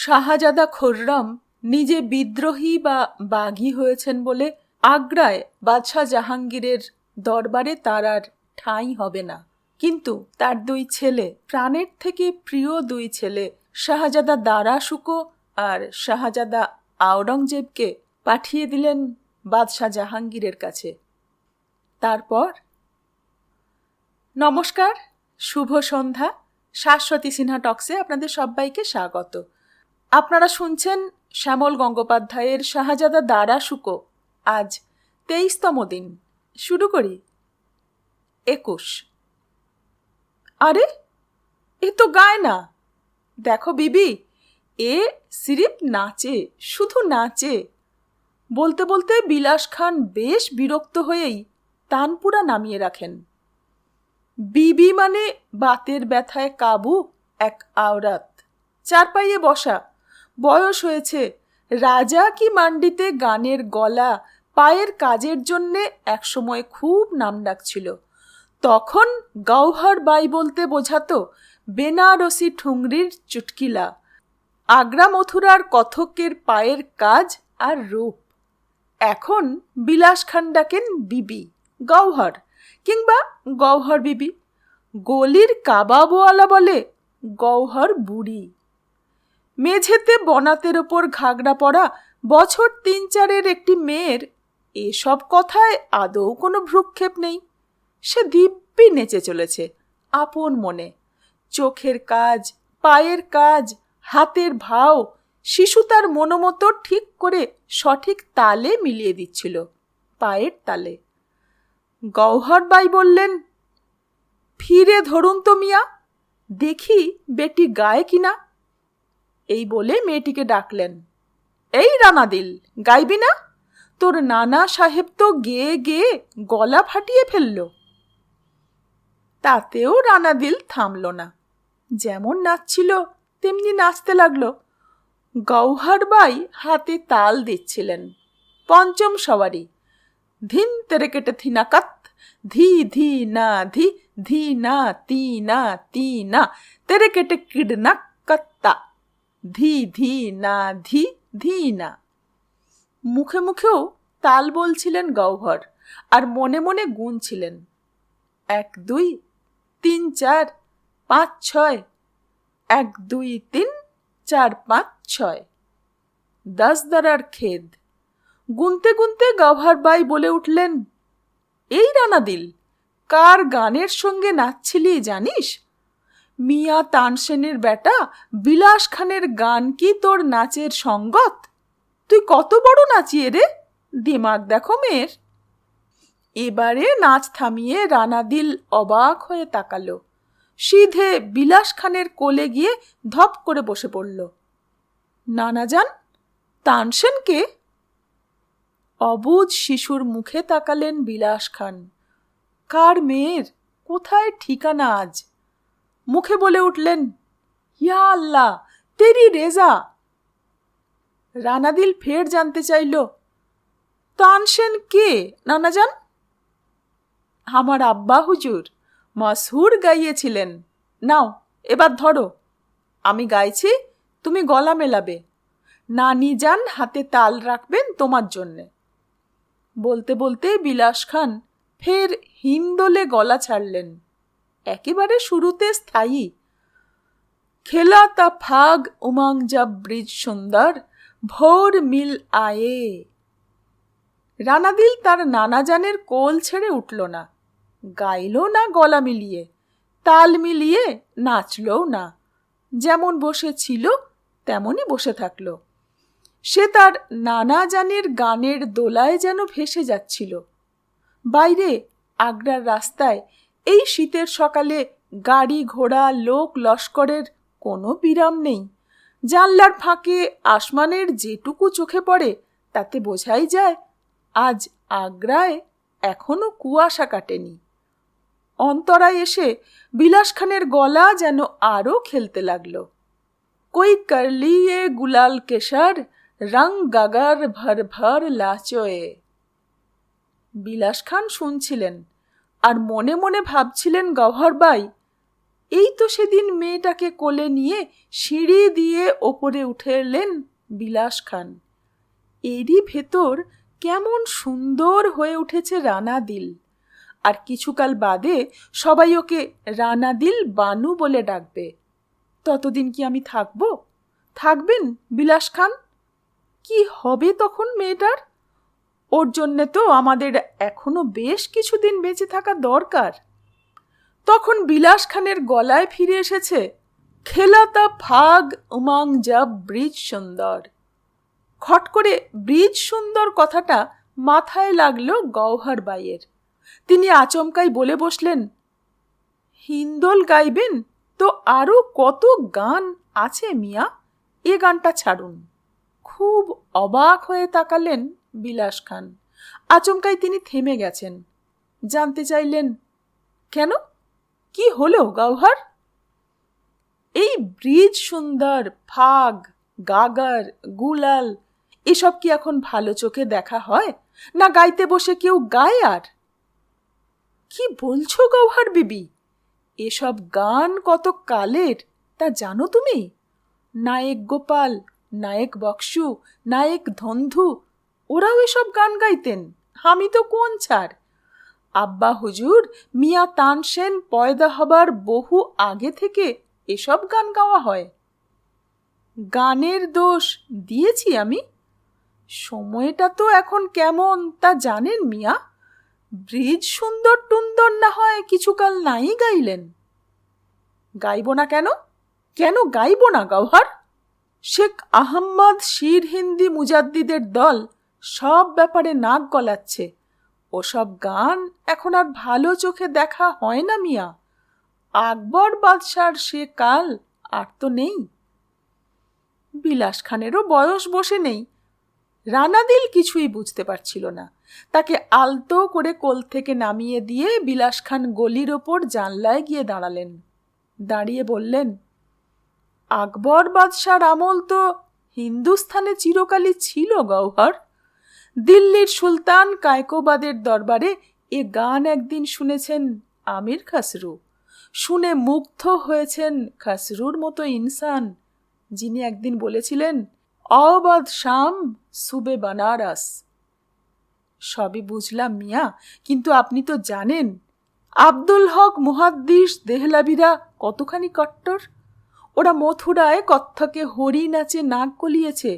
শাহজাদা খুররম নিজে বিদ্রোহী বা বাগী হয়েছেন বলে আগ্রায় বাদশাহ জাহাঙ্গীরের দরবারে তার আর ঠাঁই হবে না। কিন্তু তার দুই ছেলে, প্রাণের থেকে প্রিয় দুই ছেলে, শাহজাদা দারা শুকো আর শাহজাদা আওরঙ্গজেবকে পাঠিয়ে দিলেন বাদশাহ জাহাঙ্গীরের কাছে। তারপর নমস্কার, শুভ সন্ধ্যা। শাশ্বতী সিনহা টক্সে আপনাদের সবাইকে স্বাগত। আপনারা শুনছেন শ্যামল গঙ্গোপাধ্যায়ের শাহজাদা দারা শুকো। আজ 23তম দিন। শুরু করি। 21। আরে, এ তো গায় না। দেখো বিবি, এ সিরিপ নাচে, শুধু নাচে। বলতে বলতে বিলাস খান বেশ বিরক্ত হয়েই তানপুরা নামিয়ে রাখেন। বিবি মানে বাতের ব্যথায় কাবু এক আওরাত, চারপাইয়ে বসা, বয়স হয়েছে। রাজা কি মান্ডিতে গানের গলা, পায়ের কাজের জন্যে একসময় খুব নাম ডাকছিল। তখন গৌহর বাই বলতে বোঝাতো বেনারসি ঠুংরির চুটকিলা, আগ্রা মথুরার কথকের পায়ের কাজ আর রূপ। এখন বিলাস খান ডাকেন বিবি, গৌহর কিংবা গৌহর বিবি। গলির কাবাবওয়ালা বলে গৌহর বুড়ি। মেঝেতে বনাতের ওপর ঘাগড়া পরা বছর 3-4-এর একটি মেয়ের এসব কথায় আদৌ কোনো ভ্রুক্ষেপ নেই। সে দিব্যি নেচে চলেছে আপন মনে। চোখের কাজ, পায়ের কাজ, হাতের ভাও শিশু তার মনোমতো ঠিক করে সঠিক তালে মিলিয়ে দিচ্ছিল, পায়ের তালে। গৌহর বাই বললেন, ফিরে ধরুন তো মিয়া, দেখি বেটি গায় কিনা। এই বলে মেয়েটিকে ডাকলেন। এই রানাদিল, গাইবি না? তোর নানা সাহেব তো গেয়ে গেয়ে গলা ফাটিয়ে ফেলল। তাতেও রানাদিল থামল না। যেমন নাচছিল তেমনি নাচতে লাগলো। গৌহর বাই হাতে তাল দিচ্ছিলেন। পঞ্চম সওয়ারি। ধিন তেরে কেটে থিনাকাত, ধি ধি না ধি, ধি না তি না তি না, তেরে কেটে কিডনা কত্তা, ধি ধি না ধি, ধি না। মুখে মুখেও তাল বলছিলেন গৌহর, আর মনে মনে গুনছিলেন 1 2 3 4 5 6, 1 2 3 4 5 6। 10 দারার খেদ। গুনতে গুনতে গৌহর বাই বলে উঠলেন, এই রানাদিল, কার গানের সঙ্গে নাচছিলি জানিস? মিয়া তানসেনের বেটা বিলাস খানের গান কি তোর নাচের সঙ্গত? তুই কত বড় নাচিয়ে রে, দিমাগ দেখো মেয়ের। এবারে নাচ থামিয়ে রানাদিল অবাক হয়ে তাকালো। সিধে বিলাস খানের কোলে গিয়ে ধপ করে বসে পড়ল। নানাজান, তানসেন কে? অবুঝ শিশুর মুখে তাকালেন বিলাস খান। কার মেয়ের, কোথায় ঠিকানা আজ? মুখে বলে উঠলেন, ইয়া আল্লাহ, তেরি রেজা। রানাদিল ফের জানতে চাইল, তানসেন কে নানাজান? আমার আব্বা হুজুর, মশহুর গাইয়েছিলেন। নাও এবার ধরো, আমি গাইছি, তুমি গলা মেলাবে। নানি যান হাতে তাল রাখবেন তোমার জন্যে। বলতে বলতে বিলাস খান ফের হিন্দোলে গলা ছাড়লেন, একেবারে শুরুতে স্থায়ী। খেলা তা ফাগ উমাং জব ব্রিজ সুন্দর, ভোর মিল আয়ে। রানাদিল তার নানাজানের কোল ছেড়ে উঠল না, গাইল না গলা মিলিয়ে, তাল মিলিয়ে নাচলও না। যেমন বসেছিল তেমনই বসে থাকল। সে তার নানাজানের গানের দোলায় যেন ভেসে যাচ্ছিল। বাইরে আগ্রার রাস্তায় এই শীতের সকালে গাড়ি ঘোড়া লোক লস্করের কোনো বিরাম নেই। জানলার ফাঁকে আসমানের যেটুকু চোখে পড়ে তাতে বোঝাই যায় আজ আগ্রায় এখনো কুয়াশা কাটেনি। অন্তরায় এসে বিলাস খানের গলা যেন আরও খেলতে লাগলো। কই করলিয়ে গুলাল কেশর, রং গাগার ভর ভর লাচোয়ে। বিলাস খান শুনছিলেন আর মনে মনে ভাবছিলেন গৌহর বাই, এই তো সেদিন মেয়েটাকে কোলে নিয়ে সিঁড়ি দিয়ে ওপরে উঠে এলেন বিলাস খান। এরই ভেতর কেমন সুন্দর হয়ে উঠেছে রানাদিল। আর কিছুকাল বাদে সবাই ওকে রানাদিল বানু বলে ডাকবে। ততদিন কি আমি থাকব? থাকবেন বিলাস খান? কি হবে তখন মেয়েটার? ওর জন্যে তো আমাদের এখনো বেশ কিছুদিন বেঁচে থাকা দরকার। তখন বিলাস খানের গলায় ফিরে এসেছে খেলাতা ফাগ উমাং জব ব্রিজ সুন্দর। খট করে ব্রিজ সুন্দর কথাটা মাথায় লাগলো গওহর বাইয়ের। তিনি আচমকাই বলে বসলেন, হিন্দোল গাইবেন তো আরো কত গান আছে মিয়া, এ গানটা ছাড়ুন। খুব অবাক হয়ে তাকালেন বিলাস খান। আচমকাই তিনি থেমে গেছেন। জানতে চাইলেন, কেন, কি হলো গওহর? এই ব্রিজ সুন্দর, ফাগ, গাগার, গুলাল এসব কি এখন ভালো চোখে দেখা হয়, না গাইতে বসে কেউ গায়? আর কি বলছো গওহর বিবি? এসব গান কত কালের তা জানো তুমি? নায়েক গোপাল, নায়েক বক্সু, নায়েক ধন্ধু ওরাও এসব গান গাইতেন। আমি তো কোন ছাড়। আব্বা হুজুর মিয়া তানসেন পয়দা হবার বহু আগে থেকে এসব গান গাওয়া হয়। গানের দোষ দিয়েছি আমি? সময়টা তো এখন কেমন তা জানেন মিয়া। ব্রিজ সুন্দর টুন্দর না হয় কিছুকাল নাই গাইলেন। গাইব না কেন? কেন গাইব না গওহর? শেখ আহম্মদ শির হিন্দি মুজাদ্দিদের দল সব ব্যাপারে নাক গলাচ্ছে। ওসব গান এখন আর ভালো চোখে দেখা হয় না মিয়া। আকবর বাদশার সে কাল আর তো নেই। বিলাস খানেরও বয়স বসে নেই। রানাদিল কিছুই বুঝতে পারছিল না। তাকে আলতো করে কোল থেকে নামিয়ে দিয়ে বিলাস খান গলির ওপর জানলায় গিয়ে দাঁড়ালেন। দাঁড়িয়ে বললেন, আকবর বাদশার আমল তো হিন্দুস্থানে চিরকালই ছিল গওহর। দিল্লির সুলতান কায়কোবাদের দরবারে এ গান একদিন শুনেছেন আমির খসরু। শুনে মুগ্ধ হয়েছেন খসরুর মতো ইনসান, যিনি একদিন বলেছিলেন, অবাদ শাম সুবে বানারস। সবই বুঝলাম মিয়া, কিন্তু আপনি তো জানেন আব্দুল হক মুহাদ্দিস দেহলাবিরা কতখানি কট্টর। ওরা মথুরায় কত্থকে হরি নাচে নাক গলিয়েছে।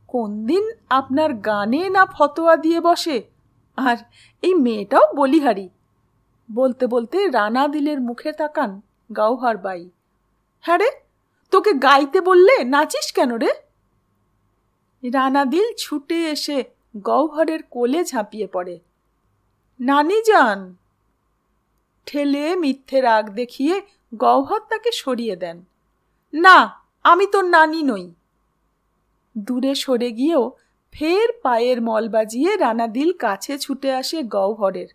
কোন দিন আপনার গানে না ফতোয়া দিয়ে বসে। আর এই মেয়েটাও বলিহারি। বলতে বলতে রানাদিলের মুখে তাকান গওহর বাই। হ্যাঁ রে, তোকে গাইতে বললে নাচিস কেন রে? রানাদিল ছুটে এসে গওহরের কোলে ঝাঁপিয়ে পড়ে। নানি যান। ঠেলে মিথ্যে রাগ দেখিয়ে গওহর তাকে সরিয়ে দেন। না, আমি তোর নানি নই। দূরে সরে গিয়েও ফের পায়ের মল বাজিয়ে রানাদিল কাছে ছুটে আসে গওহরের।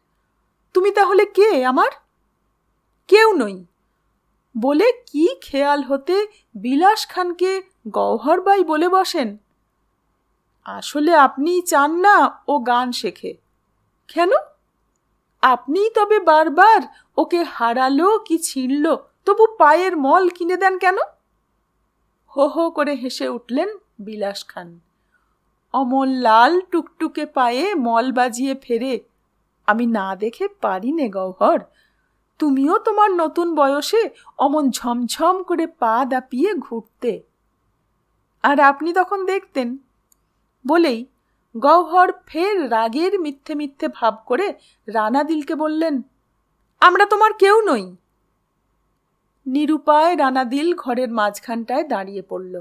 তুমি তাহলে কে আমার? কেউ নই বলে কি খেয়াল হতে বিলাস খানকে গওহর বাই বলে বসেন। আসলে আপনি চান না ও গান শেখে। কেন? আপনি তবে বারবার ওকে হারালো কি ছিঁড়ল তবু পায়ের মল কিনে দেন কেন? হো হো করে হেসে উঠলেন বিলাস খান। অমল লাল টুকটুকে পায়ে মল বাজিয়ে ফেরে আমি না দেখে পারি নে গওহর। তুমিও তোমার নতুন বয়সে অমন ঝমঝম করে পা দাপিয়ে ঘুরতে। আর আপনি তখন দেখতেন। বলেই গওহর ফের রাগের মিথ্যে মিথ্যে ভাব করে রানাদিলকে বললেন, আমরা তোমার কেউ নই। নিরুপায় রানাদিল ঘরের মাঝখানটায় দাঁড়িয়ে পড়ল।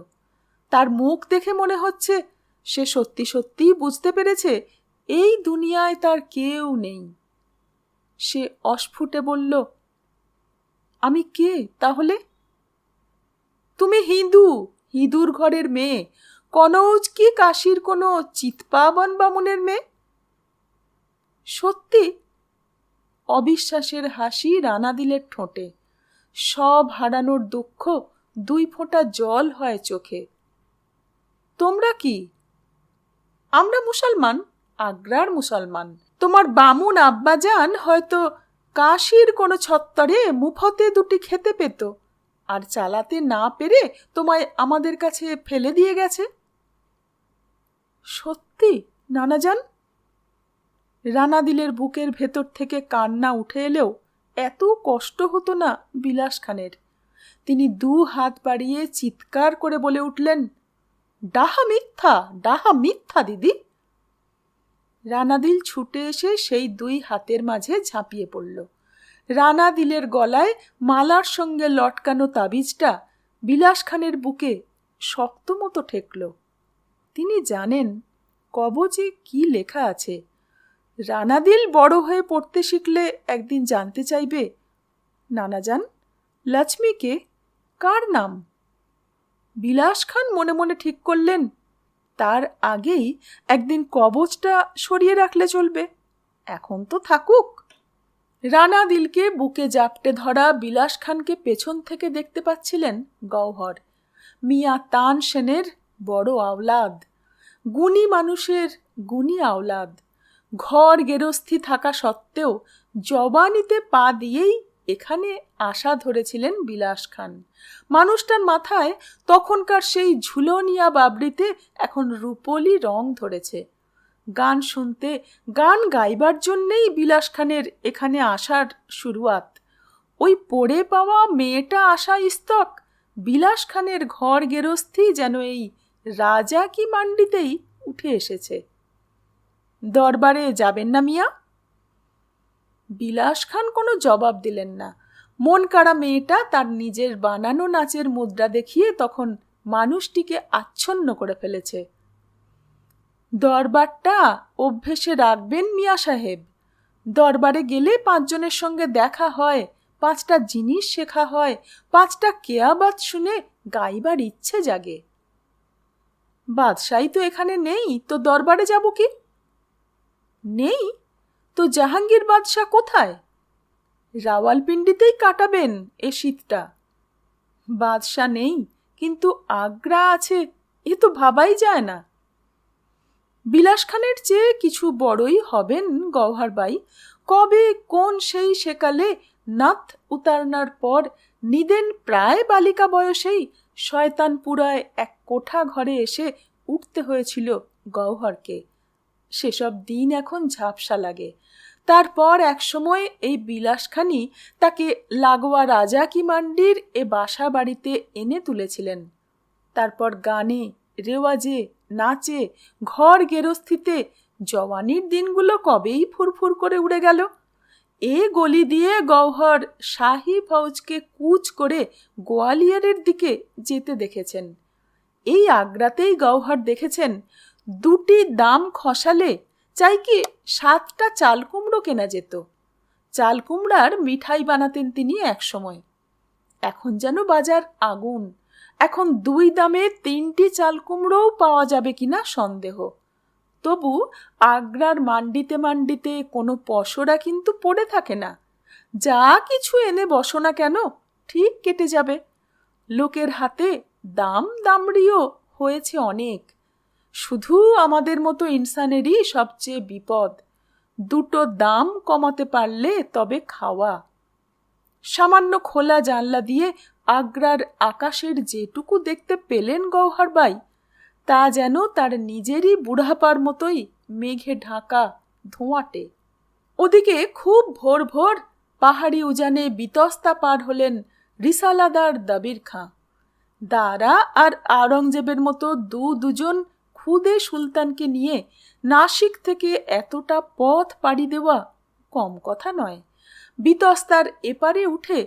তার মুখ দেখে মনে হচ্ছে সে সত্যি সত্যিই বুঝতে পেরেছে এই দুনিয়ায় তার কেউ নেই। সে অস্ফুটে বলল, আমি কে তাহলে? তুমি হিন্দু, হিঁদুর ঘরের মেয়ে, কনৌজ কি কাশীর কোনো চিৎপাবন বামুনের মেয়ে? সত্যি? অবিশ্বাসের হাসি রানাদিলের ঠোঁটে। সব হারানোর দুঃখ দুই ফোঁটা জল হয় চোখে। তোমরা কি? আমরা মুসলমান, আগ্রার মুসলমান। তোমার বামুন আব্বাজান হয়তো কাশির কোনো ছত্তরে মুফতে দুটি খেতে পেত, আর চালাতে না পেরে তোমায় আমাদের কাছে ফেলে দিয়ে গেছে। সত্যি নানাজান? রানাদিলের বুকের ভেতর থেকে কান্না উঠে এলেও এত কষ্ট হতো না বিলাস খানের। তিনি 2 হাত বাড়িয়ে চিৎকার করে বলে উঠলেন, ডাহা মিথ্যা, ডাহা মিথ্যা দিদি। রানাদিল ছুটে এসে সেই 2 হাতের মাঝে ঝাঁপিয়ে পড়ল। রানাদিলের গলায় মালার সঙ্গে লটকানো তাবিজটা বিলাস খানের বুকে শক্ত মতো ঠেকল। তিনি জানেন কবজে কি লেখা আছে। রানাদিল বড় হয়ে পড়তে শিখলে একদিন জানতে চাইবে, নানাজান, লক্ষ্মীকে কার নাম? বিলাস খান মনে মনে ঠিক করলেন তার আগেই একদিন কবজটা সরিয়ে রাখলে চলবে। এখন তো থাকুক। রানাদিলকে বুকে জাপটে ধরা বিলাস খানকে পেছন থেকে দেখতে পাচ্ছিলেন গওহর, মিয়া তান সেনের বড় আওলাদ, গুণী মানুষের গুণী আওলাদ। ঘর গেরস্থি থাকা সত্ত্বেও জবানিতে পা দিয়েই এখানে আশা ধরেছিলেন বিলাস খান। মানুষটার মাথায় তখনকার সেই ঝুলনিয়া বাবরিতে এখন রূপলি রং ধরেছে। গান শুনতে, গান গাইবার জন্যেই বিলাস খানের এখানে আসার শুরুয়াত। ওই পড়ে পাওয়া মেয়েটা আশা ইস্তক বিলাস খানের ঘর গেরস্থি যেন এই রাজা কি মান্ডিতেই উঠে এসেছে। দরবারে যাবেন না মিয়া? বিলাস খান কোনো জবাব দিলেন না। মন কাড়া মেয়েটা তার নিজের বানানো নাচের মুদ্রা দেখিয়ে তখন মানুষটিকে আচ্ছন্ন করে ফেলেছে। দরবারটা অভ্যেসে রাখবেন মিয়া সাহেব। দরবারে গেলে 5 জনের সঙ্গে দেখা হয়, 5টা জিনিস শেখা হয়, 5টা কেয়াবাত শুনে গাইবার ইচ্ছে জাগে। বাদশাহী তো এখানে নেই, তো দরবারে যাব কি? নেই তো জাহাঙ্গীর বাদশাহ কোথায়? রাওয়ালপিন্ডিতেই কাটাবেন এ শীতটা। বাদশাহ নেই, কিন্তু আগ্রা আছে, এ তো ভাবাই যায় না। বিলাস খানের চেয়ে কিছু বড়ই হবেন গওহারবাই। কবে কোন সেই সেকালে নাথ উতারনার পর নিদেন প্রায় বালিকা বয়সেই শয়তানপুরায় এক কোঠা ঘরে এসে উঠতে হয়েছিল গওহরকে। সেসব দিন এখন ঝাপসা লাগে। তারপর একসময় এই বিলাসখানি তাকে লাগোয়া রাজা কি মান্ডির এ বাসা বাড়িতে এনে তুলেছিলেন। তারপর গানে, রেওয়াজে, নাচে, ঘর গেরস্থিতে জওয়ানির দিনগুলো কবেই ফুরফুর করে উড়ে গেল। এ গলি দিয়ে গওহর শাহী ফৌজকে কুচ করে গোয়ালিয়রের দিকে যেতে দেখেছেন। এই আগ্রাতেই গওহর দেখেছেন 2টি দাম খসালে চাই কি 7টা চাল কুমড়ো কেনা যেত। চাল কুমড়ার মিঠাই বানাতেন তিনি এক সময়। এখন যেন বাজার আগুন। এখন 2 দামে 3টি চাল কুমড়োও পাওয়া যাবে কিনা সন্দেহ। তবু আগ্রার মান্ডিতে মান্ডিতে কোনো পসরা কিন্তু পড়ে থাকে না। যা কিছু এনে বসো না কেন ঠিক কেটে যাবে। লোকের হাতে দাম দামড়িও হয়েছে অনেক। শুধু আমাদের মতো ইনসানেরই সবচেয়ে বিপদ, 2টো দাম কমাতে পারলে তবে খাওয়া। সামান্য খোলা জানলা দিয়ে আগ্রার আকাশের যেটুকু দেখতে পেলেন গওহারবাই, তা যেন তার নিজেরই বুড়াপার মতোই মেঘে ঢাকা, ধোঁয়াটে। ওদিকে খুব ভোর ভোর পাহাড়ি উজানে বিতস্তা পার হলেন রিসালাদার দাবির খাঁ। দারা আর আওরঙ্গজেবের মতো দুজন খুদে সুলতানকে নিয়ে নাসিক থেকে এতটা পথ পাড়ি দেওয়া কম কথা নয়। বিতস্তার এপারে উঠে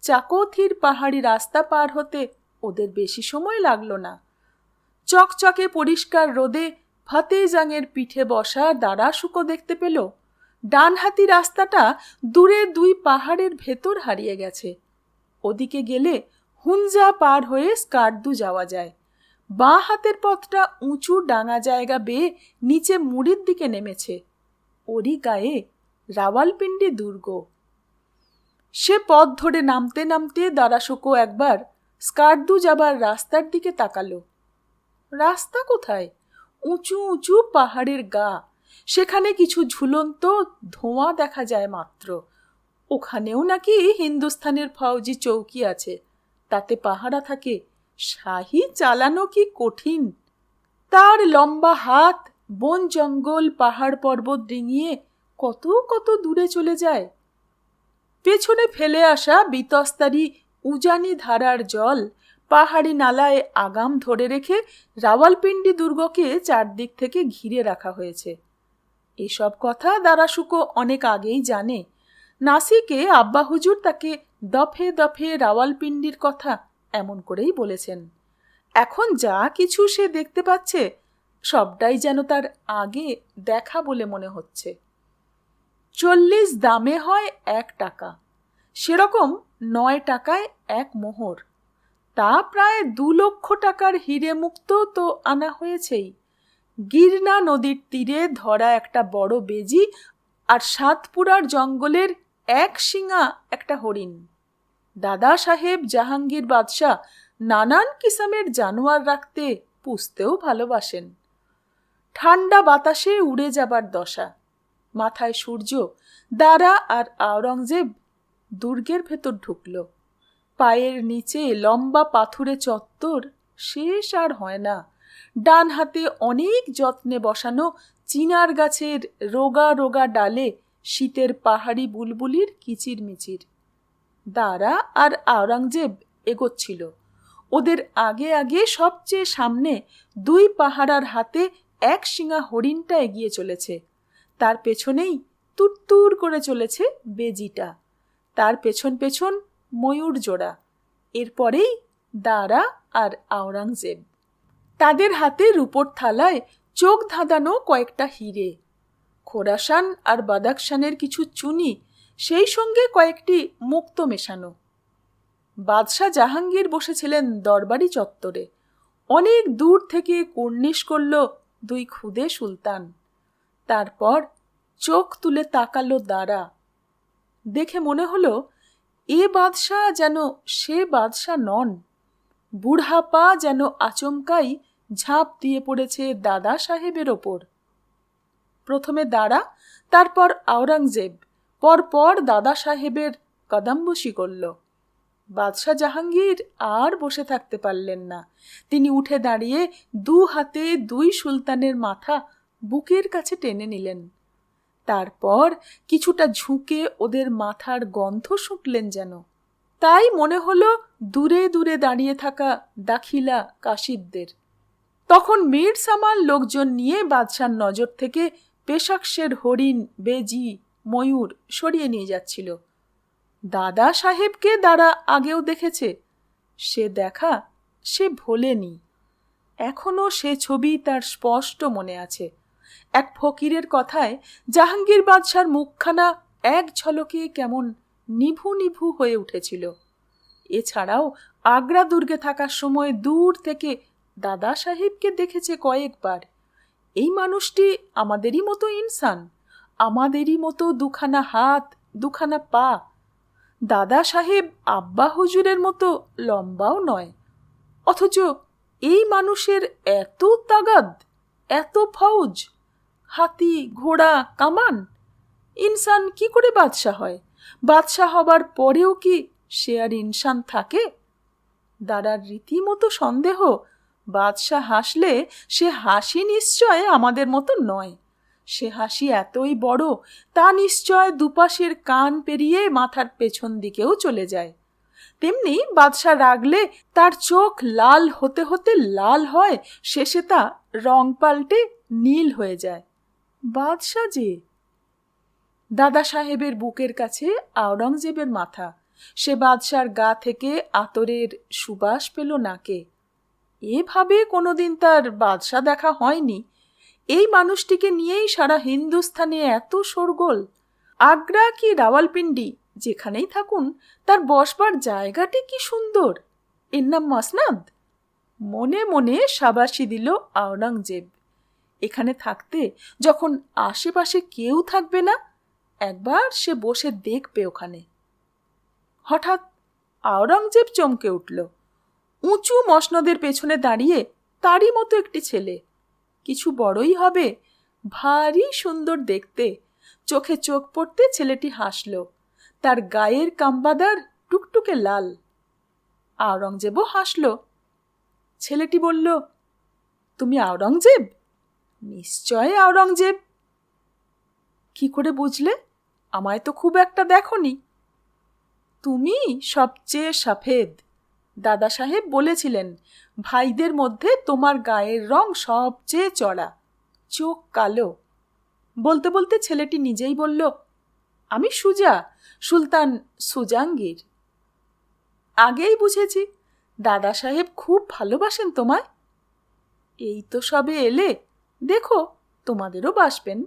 চাকোথির পাহাড়ি রাস্তা পার হতে ওদের বেশি সময় লাগলো না। চকচকে পরিষ্কার রোদে ফতেজাংয়ের পিঠে বসা দারা শুকো দেখতে পেল। ডানহাতি রাস্তাটা দূরে 2 পাহাড়ের ভেতর হারিয়ে গেছে। ওদিকে গেলে হুঞ্জা পার হয়ে স্কার্দু যাওয়া যায়। বাঁ হাতের পথটা উঁচু ডাঙা জায়গা বেয়ে নিচে মুড়ির দিকে নেমেছে। ওরই গায়ে রাওয়ালপিন্ডি দুর্গ। সে পথ ধরে নামতে নামতে দারাশুকো একবার স্কার্দু যাবার রাস্তার দিকে তাকালো। রাস্তা কোথায়? উঁচু উঁচু পাহাড়ের গা, সেখানে কিছু ঝুলন্ত ধোঁয়া দেখা যায় মাত্র। ওখানেও নাকি হিন্দুস্থানের ফৌজি চৌকি আছে, তাতে পাহারা থাকে। শাহী চালানো কি কঠিন! তার লম্বা হাত বন জঙ্গল পাহাড় পর্বত ডিঙিয়ে কত কত দূরে চলে যায়। পেছনে ফেলে আসা বিতস্তারি উজানি ধারার জল পাহাড়ি নালায় আগাম ধরে রেখে রাওয়ালপিন্ডি দুর্গকে চারদিক থেকে ঘিরে রাখা হয়েছে। এসব কথা দারাশুকো অনেক আগেই জানে। নাসিকে আব্বা হুজুর তাকে দফে দফে রাওয়ালপিন্ডির কথা এমন করেই বলেছেন। এখন যা কিছু সে দেখতে পাচ্ছে সবটাই যেন তার আগে দেখা বলে মনে হচ্ছে। 40 দামে হয় 1 টাকা, সেরকম 9 টাকায় 1 মোহর। তা প্রায় 2 লক্ষ টাকার হিরে মুক্ত তো আনা হয়েছেই। গিরনা নদীর তীরে ধরা একটা বড় বেজি আর সাতপুরার জঙ্গলের 1 শিঙা একটা হরিণ। দাদা সাহেব জাহাঙ্গীর বাদশাহ নানান কিসমের জানোয়ার রাখতে পুষতেও ভালোবাসেন। ঠান্ডা বাতাসে উড়ে যাবার দশা। মাথায় সূর্য। দারা আর আওরঙ্গজেব দুর্গের ভেতর ঢুকল। পায়ের নিচে লম্বা পাথুরে চত্বর, শেষ আর হয় না। ডান হাতে অনেক যত্নে বসানো চিনার গাছের রোগা রোগা ডালে শীতের পাহাড়ি বুলবুলির কিচিরমিচির। দারা আর আওরঙ্গজেব এগোচ্ছিল। ওদের আগে আগে সবচেয়ে সামনে 2 পাহারার হাতে 1 শিঙা হরিণটা এগিয়ে চলেছে। তার পেছনেই তুরতুর করে চলেছে বেজিটা। তার পেছন পেছন ময়ূর জোড়া। এরপরেই দারা আর আওরঙ্গজেব। তাদের হাতে রূপোর থালায় চোখ ধাঁধানো কয়েকটা হিরে, খোরাসান আর বাদাখশানের কিছু চুনি, সেই সঙ্গে কয়েকটি মুক্ত মেশানো। বাদশাহ জাহাঙ্গীর বসেছিলেন দরবারি চত্বরে। অনেক দূর থেকে কুর্নিশ করল 2 ক্ষুদে সুলতান। তারপর চোখ তুলে তাকালো দারা। দেখে মনে হলো এ বাদশাহ যেন সে বাদশাহ নন। বুড়হাপা যেন আচমকাই ঝাঁপ দিয়ে পড়েছে দাদা সাহেবের ওপর। প্রথমে দারা, তারপর আওরঙ্গজেব পরপর দাদা সাহেবের কদমবুসি করল। বাদশাহ জাহাঙ্গীর আর বসে থাকতে পারলেন না। তিনি উঠে দাঁড়িয়ে 2 হাতে 2 সুলতানের মাথা বুকের কাছে টেনে নিলেন। তারপর কিছুটা ঝুঁকে ওদের মাথার গন্ধ শুঁকলেন যেন। তাই মনে হলো দূরে দূরে দাঁড়িয়ে থাকা দাখিলা কাশিদদের। তখন মীর সামাল লোকজন নিয়ে বাদশার নজর থেকে পেশাকশের হরিণ, বেজি, ময়ূর সরিয়ে নিয়ে যাচ্ছিল। দাদা সাহেবকে দারা আগেও দেখেছে। সে দেখা সে ভোলেনি। এখনো সে ছবি তার স্পষ্ট মনে আছে। এক ফকিরের কথায় জাহাঙ্গীর বাদশার মুখখানা এক ঝলকে কেমন নিভু নিভু হয়ে উঠেছিল। এছাড়াও আগ্রা দুর্গে থাকার সময় দূর থেকে দাদা সাহেবকে দেখেছে কয়েকবার। এই মানুষটি আমাদেরই মতো ইনসান, আমাদেরই মতো 2খানা হাত, 2খানা পা। দাদা সাহেব আব্বা হুজুরের মতো লম্বাও নয়। অথচ এই মানুষের এত তাগাদ, এত ফৌজ, হাতি, ঘোড়া, কামান। ইনসান কি করে বাদশাহ হয়? বাদশাহ হবার পরেও কি সে আর ইনসান থাকে? দাদার রীতিমতো সন্দেহ, বাদশাহ হাসলে সে হাসি নিশ্চয় আমাদের মতো নয়। সে হাসি এতই বড়, তা নিশ্চয় দুপাশের কান পেরিয়ে মাথার পেছন দিকেও চলে যায়। তেমনি বাদশাহ রাগলে তার চোখ লাল হতে হতে লাল হয়, শেষে তা রং পাল্টে নীল হয়ে যায়। বাদশাহ যে। দাদা সাহেবের বুকের কাছে আওরঙ্গজেবের মাথা। সে বাদশার গা থেকে আতরের সুবাস পেল নাকে। এভাবে কোনোদিন তার বাদশাহ দেখা হয়নি। এই মানুষটিকে নিয়েই সারা হিন্দুস্থানে এত শোরগোল। আগ্রা কি রাওয়ালপিন্ডি যেখানেই থাকুন, তার বসবার জায়গাটি কি সুন্দর। এর নাম মসনদ। মনে মনে শাবাশি দিল আওরঙ্গজেব। এখানে থাকতে যখন আশেপাশে কেউ থাকবে না, একবার সে বসে দেখবে ওখানে। হঠাৎ আওরঙ্গজেব চমকে উঠল। উঁচু মসনদের পেছনে দাঁড়িয়ে তারই মতো একটি ছেলে, কিছু বড়ই হবে, ভারী সুন্দর দেখতে। চোখে চোখ পড়তে ছেলেটি হাসল। তার গায়ের কাম্বাদার টুকটুকে লাল। আওরঙ্গজেবও হাসল। ছেলেটি বলল, তুমি আওরঙ্গজেব? নিশ্চয় আওরঙ্গজেব। কি করে বুঝলে? আমায় তো খুব একটা দেখনি। তুমি সবচেয়ে সফেদ। দাদা সাহেব বলেছিলেন ভাইদের মধ্যে তোমার গায়ের রং সবচেয়ে চড়া, চোখ কালো। বলতে বলতে ছেলেটি নিজেই বলল, আমি সুজা, সুলতান সুজাঙ্গীর। আগেই বুঝেছি, দাদা সাহেব খুব ভালোবাসেন তোমায়। এই তো সবে এলে, দেখো তোমাদেরও বাসবেন।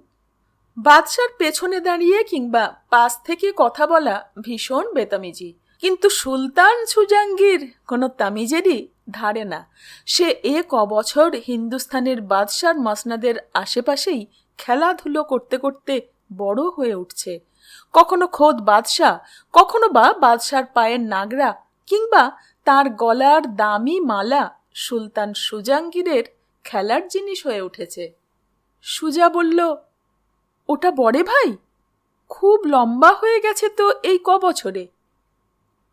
বাদশার পেছনে দাঁড়িয়ে কিংবা পাশ থেকে কথা বলা ভীষণ বেতামিজি, কিন্তু সুলতান সুজাঙ্গীর কোনো তামিজেরই ধারে না। সে কবছর হিন্দুস্থানের বাদশার মসনদের আশেপাশেই খেলাধুলো করতে করতে বড় হয়ে উঠছে। কখনো খোদ বাদশাহ, কখনো বা বাদশার পায়ের নাগরা কিংবা তার গলার দামি মালা সুলতান সুজাঙ্গীরের খেলার জিনিস হয়ে উঠেছে। সুজা বলল, ওটা বড়ে ভাই? খুব লম্বা হয়ে গেছে তো এই কবছরে।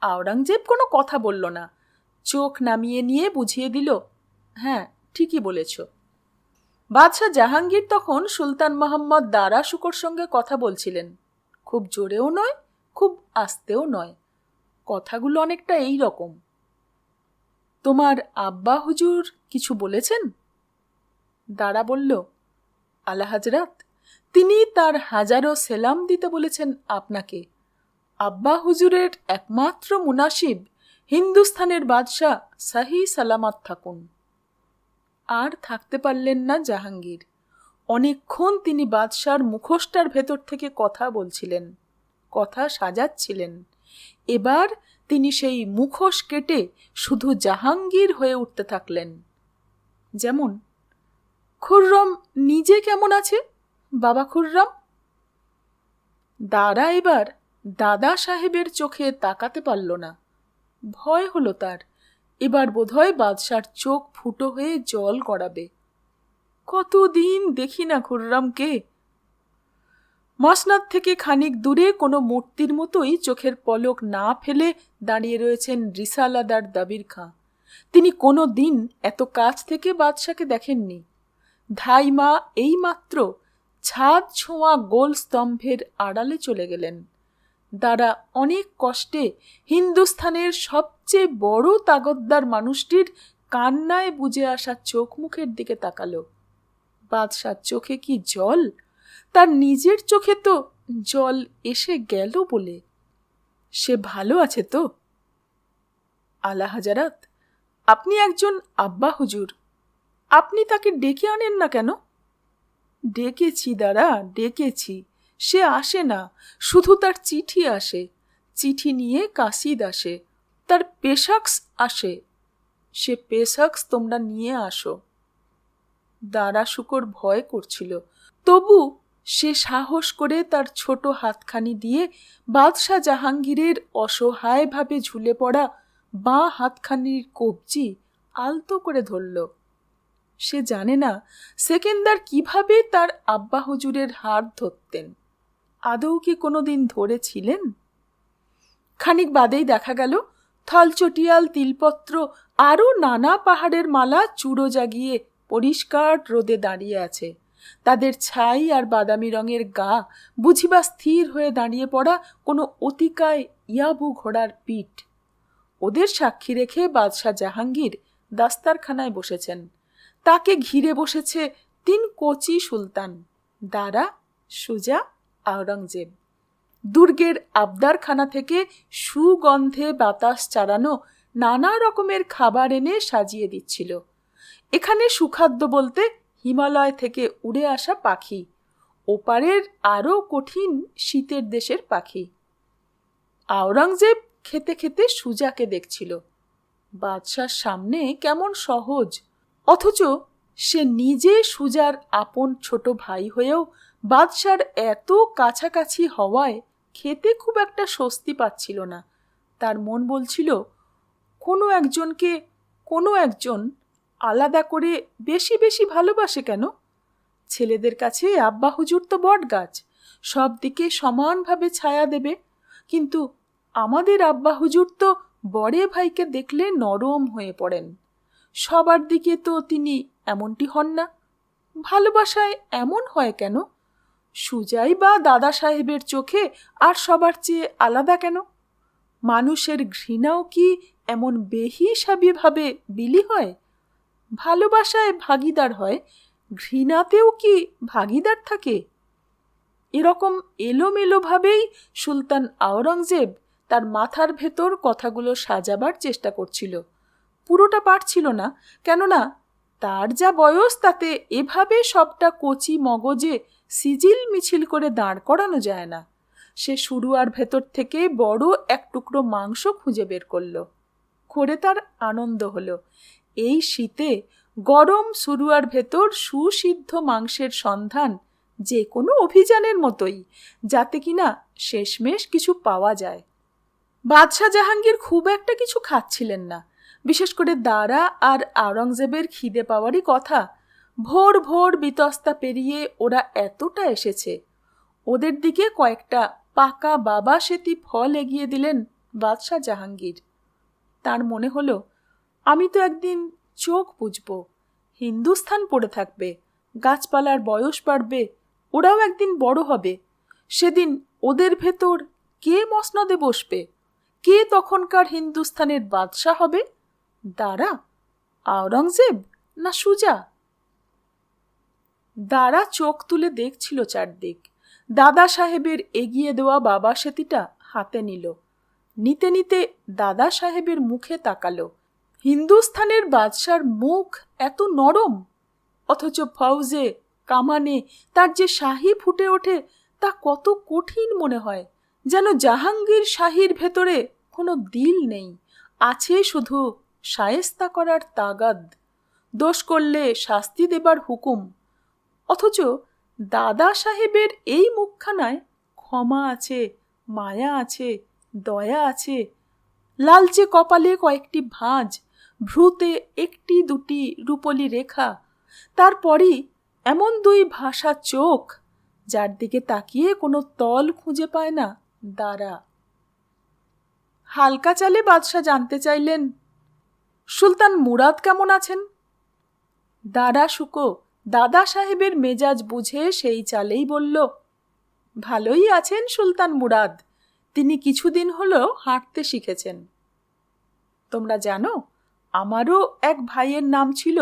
আওরঙ্গজেব কোনো কথা বলল না, চোখ নামিয়ে নিয়ে বুঝিয়ে দিল, হ্যাঁ ঠিকই বলেছ। বাদশাহ জাহাঙ্গীর তখন সুলতান মোহাম্মদ দারা শুকোর সঙ্গে কথা বলছিলেন। খুব জোরেও নয়, খুব আস্তেও নয়, কথাগুলো অনেকটা এই রকম। তোমার আব্বা হুজুর কিছু বলেছেন? দারা বলল, আলা হাজরাত, তিনি তার হাজারো সেলাম দিতে বলেছেন আপনাকে। আব্বা হুজুরের একমাত্র মুনাসিব হিন্দুস্থানের বাদশাহ সাহি সালামত থাকুন। আর থাকতে পারলেন না জাহাঙ্গীর। অনেকক্ষণ তিনি বাদশার মুখোশটার ভেতর থেকে কথা বলছিলেন, কথা সাজাচ্ছিলেন। এবার তিনি সেই মুখোশ কেটে শুধু জাহাঙ্গীর হয়ে উঠতে থাকলেন। যেমন, খুররম নিজে কেমন আছে বাবা খুররম? দারা এবার দাদা সাহেবের চোখে তাকাতে পারল না। ভয় হলো তার, এবার বোধহয় বাদশার চোখ ফুটো হয়ে জল গড়াবে। কতদিন দেখি না খুররমকে। মসনদ থেকে খানিক দূরে কোনো মূর্তির মতোই চোখের পলক না ফেলে দাঁড়িয়ে রয়েছেন রিসালাদার দাবির খাঁ। তিনি কোনো দিন এত কাছ থেকে বাদশাকে দেখেননি। ধাইমা এইমাত্র ছাদ ছোঁয়া গোল স্তম্ভের আড়ালে চলে গেলেন। দারা অনেক কষ্টে হিন্দুস্থানের সবচেয়ে বড় তাগতদার মানুষটির কান্নায় বুজে আসা চোখ মুখের দিকে তাকালো। বাদশার চোখে কি জল? তার নিজের চোখে তো জল এসে গেল বলে। সে ভালো আছে তো? আলা হাজারাত, আপনি একজন আব্বা হুজুর, আপনি তাকে ডেকে আনেন না কেন? ডেকেছি দাঁড়া, ডেকেছি। সে আসে না, শুধু তার চিঠি আসে। চিঠি নিয়ে কাসিদ আসে, তার পেশাক্স আসে। সে পেশাক্স তোমরা নিয়ে আসো। দারা শুকর ভয় করছিল, তবু সে সাহস করে তার ছোট হাতখানি দিয়ে বাদশাহ জাহাঙ্গীরের অসহায়ভাবে ঝুলে পড়া বাঁ হাতখানির কবজি আলতো করে ধরল। সে জানে না সেকেন্দার কিভাবে তার আব্বা হুজুরের হাত ধরতেন। আদৌ কি কোনোদিন ধরেছিলেন? খানিক বাদেই দেখা গেল থলচটিয়াল, তিলপত্র আরও নানা পাহাড়ের মালা চূড়ো জাগিয়ে পরিষ্কার রোদে দাঁড়িয়ে আছে। তাদের ছাই আর বাদামি রঙের গা বুঝিবা স্থির হয়ে দাঁড়িয়ে পড়া কোনো অতিকায় ইয়াবু ঘোড়ার পিঠ। ওদের সাক্ষী রেখে বাদশাহ জাহাঙ্গীর দাস্তারখানায় বসেছেন। তাকে ঘিরে বসেছে 3 কোচি সুলতান, দারা, সুজা, আওরঙ্গজেব। দুর্গের আবদারখানা থেকে সুগন্ধে বাতাস চারানো নানা রকমের খাবার এনে সাজিয়ে দিচ্ছিল। এখানে সুখাদ্য বলতে হিমালয় থেকে উড়ে আসা পাখি, ওপারের আরও কঠিন শীতের দেশের পাখি। আওরঙ্গজেব খেতে খেতে সুজাকে দেখছিল। বাদশার সামনে কেমন সহজ, অথচ সে নিজে সুজার আপন ছোট ভাই হয়েও বাদশার এত কাছাকাছি হওয়ায় খেতে খুব একটা স্বস্তি পাচ্ছিল না। তার মন বলছিল, কোনো একজনকে কোনো একজন আলাদা করে বেশি বেশি ভালোবাসে কেন? ছেলেদের কাছে আব্বা হুজুর তো বট গাছ, সব দিকে সমানভাবে ছায়া দেবে, কিন্তু আমাদের আব্বা হুজুর তো বড়ে ভাইকে দেখলে নরম হয়ে পড়েন। সবার দিকে তো তিনি এমনটি হন না। ভালোবাসায় এমন হয় কেন? সুজাই বা দাদা সাহেবের চোখে আর সবার চেয়ে আলাদা কেন? মানুষের ঘৃণাও কি এমন বেহিসাবিভাবে বিলি হয়? ভালোবাসায় ভাগীদার হয়, ঘৃণাতেও কি ভাগীদার থাকে? এরকম এলোমেলোভাবেই সুলতান আওরঙ্গজেব তার মাথার ভেতর কথাগুলো সাজাবার চেষ্টা করছিল। পুরোটা পারছিল না, কেননা তার যা বয়স তাতে এভাবে সবটা কচি মগজে সিজিল মিছিল করে দাঁড় করানো যায় না। সে শুরুয়ার ভেতর থেকে বড় এক টুকরো মাংস খুঁজে বের করল। করে তার আনন্দ হলো। এই শীতে গরম শুরুয়ার ভেতর সুসিদ্ধ মাংসের সন্ধান যে কোনো অভিযানের মতোই, যাতে কিনা শেষমেশ কিছু পাওয়া যায়। বাদশাহ জাহাঙ্গীর খুব একটা কিছু খাচ্ছিলেন না। বিশেষ করে দারা আর আওরঙ্গজেবের খিদে পাওয়ারই কথা। ভোর ভোর বিতস্তা পেরিয়ে ওরা এতটা এসেছে। ওদের দিকে কয়েকটা পাকা বাবা সেতি ফল এগিয়ে দিলেন বাদশাহ জাহাঙ্গীর। তার মনে হলো, আমি তো একদিন চোখ বুঝব, হিন্দুস্থান পড়ে থাকবে, গাছপালার বয়স বাড়বে, ওরাও একদিন বড় হবে। সেদিন ওদের ভেতর কে মসনদে বসবে? কে তখনকার হিন্দুস্থানের বাদশাহ হবে? দারা, আওরঙ্গজেব না সুজা? দারা চোখ তুলে দেখছিল চারদিক। দাদা সাহেবের এগিয়ে দেওয়া বাবা সেতিটা হাতে নিল। নিতে নিতে দাদা সাহেবের মুখে তাকালো। হিন্দুস্থানের বাদশার মুখ এত নরম, অথচ ফৌজে কামানে তার যে শাহী ফুটে ওঠে তা কত কঠিন মনে হয়। যেন জাহাঙ্গীর শাহীর ভেতরে কোনো দিল নেই, আছে শুধু শায়েস্তা করার তাগাদ, দোষ করলে শাস্তি দেবার হুকুম। অথচ দাদা সাহেবের এই মুখখানায় ক্ষমা আছে, মায়া আছে, দয়া আছে। লালচে কপালে কয়েকটি ভাঁজ, ভ্রুতে একটি দুটি রূপলি রেখা, তারপরই এমন দুই ভাষা চোখ যার দিকে তাকিয়ে কোনো তল খুঁজে পায় না দারা। হালকা চালে বাদশাহ জানতে চাইলেন, সুলতান মুরাদ কেমন আছেন? দারা শুকো দাদা সাহেবের মেজাজ বুঝে সেই চালেই বলল, ভালোই আছেন সুলতান মুরাদ, তিনি কিছুদিন হলো হাঁটতে শিখেছেন। তোমরা জানো, আমারও এক ভাইয়ের নাম ছিল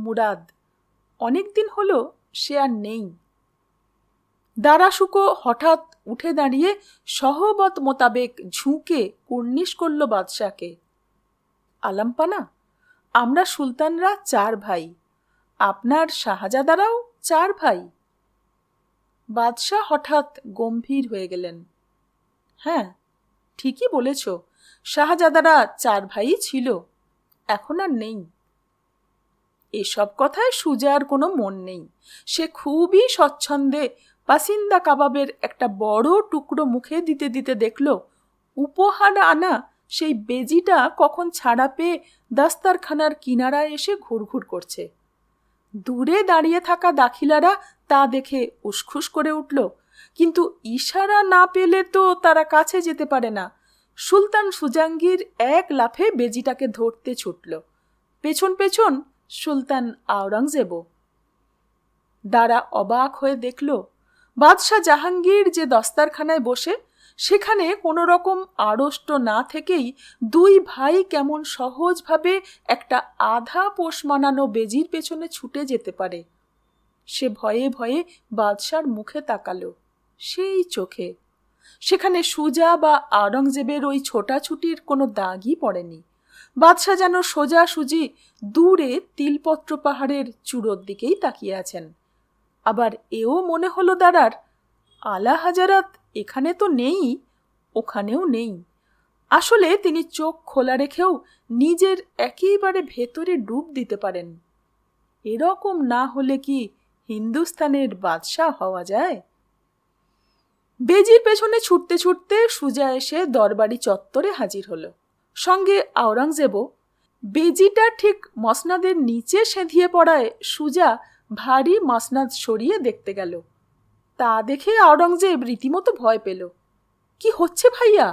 মুরাদ, অনেক দিন হলো সে আর নেই। দারা শুকো হঠাৎ উঠে দাঁড়িয়ে সহবত মোতাবেক ঝুঁকে কুর্নিশ করল বাদশাকে। আলাম্পানা, আমরা সুলতানরা 4 ভাই, আপনার শাহজাদারাও 4 ভাই। বাদশাহ হঠাৎ গম্ভীর হয়ে গেলেন। হ্যাঁ, ঠিকই বলেছ, শাহজাদারা 4 ভাই ছিল, এখন আর নেই। এসব কথায় সুজার কোনো মন নেই। সে খুবই স্বচ্ছন্দে পাসিন্দা কাবাবের একটা বড় টুকরো মুখে দিতে দিতে দেখল উপহার আনা সেই বেজিটা কখন ছাড়া পেয়ে দাস্তারখানার কিনারায় এসে ঘুরঘুর করছে। দূরে দাঁড়িয়ে থাকা দাখিলারা তা দেখে উসখুস করে উঠল, কিন্তু ইশারা না পেলে তো তারা কাছে যেতে পারে না। সুলতান সুজাঙ্গীর এক লাফে বেজিটাকে ধরতে ছুটল, পেছন পেছন সুলতান আওরঙ্গজেবও। দারা অবাক হয়ে দেখল, বাদশাহ জাহাঙ্গীর যে দস্তারখানায় বসে, সেখানে কোনো রকম আড়ষ্ট না থেকেই 2 ভাই কেমন সহজভাবে একটা আধা পোষ মানানো বেজির পেছনে ছুটে যেতে পারে। সে ভয়ে ভয়ে বাদশার মুখে তাকালো, সেই চোখে। সেখানে সুজা বা আওরঙ্গজেবের ওই ছোটাছুটির কোনো দাগই পড়েনি। বাদশাহ যেন সোজাসুজি দূরে তিলপত্র পাহাড়ের চূড়োর দিকেই তাকিয়ে আছেন। আবার এও মনে হলো দারার, আলা হাজারাত এখানে তো নেই, ওখানেও নেই। আসলে তিনি চোখ খোলা রেখেও নিজের একেবারে ভেতরে ডুব দিতে পারেন। এরকম না হলে কি হিন্দুস্তানের বাদশাহ হওয়া যায়? বেজির পেছনে ছুটতে ছুটতে সুজা এসে দরবারি চত্বরে হাজির হলো, সঙ্গে আওরঙ্গজেবও। বেজিটা ঠিক মসনাদের নিচে সেঁধিয়ে পড়ায় সুজা ভারী মসনাদ সরিয়ে দেখতে গেল। তা দেখে আওরঙ্গজেব রীতিমতো ভয় পেল। কি হচ্ছে ভাইয়া?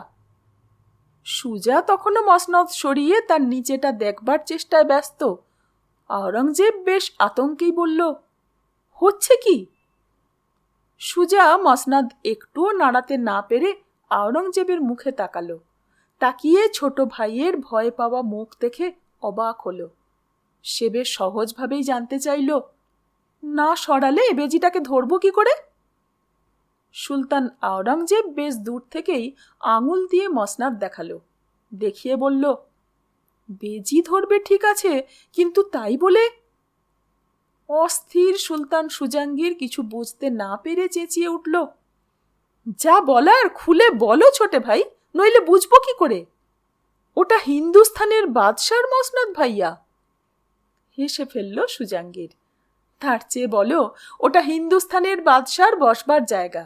সুজা তখনও মসনদ সরিয়ে তার নিচেটা দেখবার চেষ্টায় ব্যস্ত। আওরঙ্গজেব বেশ আতঙ্কেই বলল, হচ্ছে কি? সুজা মসনদ একটুও নাড়াতে না পেরে আওরঙ্গজেবের মুখে তাকালো। তাকিয়ে ছোট ভাইয়ের ভয় পাওয়া মুখ দেখে অবাক হলো। সে বেশ সহজভাবেই জানতে চাইল, না সরালে বেজিটাকে ধরব কি করে? সুলতান আওরঙ্গজেব বেশ দূর থেকেই আঙুল দিয়ে মসনদ দেখালো, দেখিয়ে বলল, বেজি ধরবে ঠিক আছে, কিন্তু তাই বলে? অস্থির সুলতান সুজাঙ্গির কিছু বুঝতে না পেরে চেঁচিয়ে উঠল, যা বলার খুলে বলো ছোটে ভাই, নইলে বুঝবো কি করে? ওটা হিন্দুস্থানের বাদশার মসনদ ভাইয়া। হেসে ফেলল সুজাঙ্গির। তার চেয়ে বলো, ওটা হিন্দুস্থানের বাদশার বসবার জায়গা।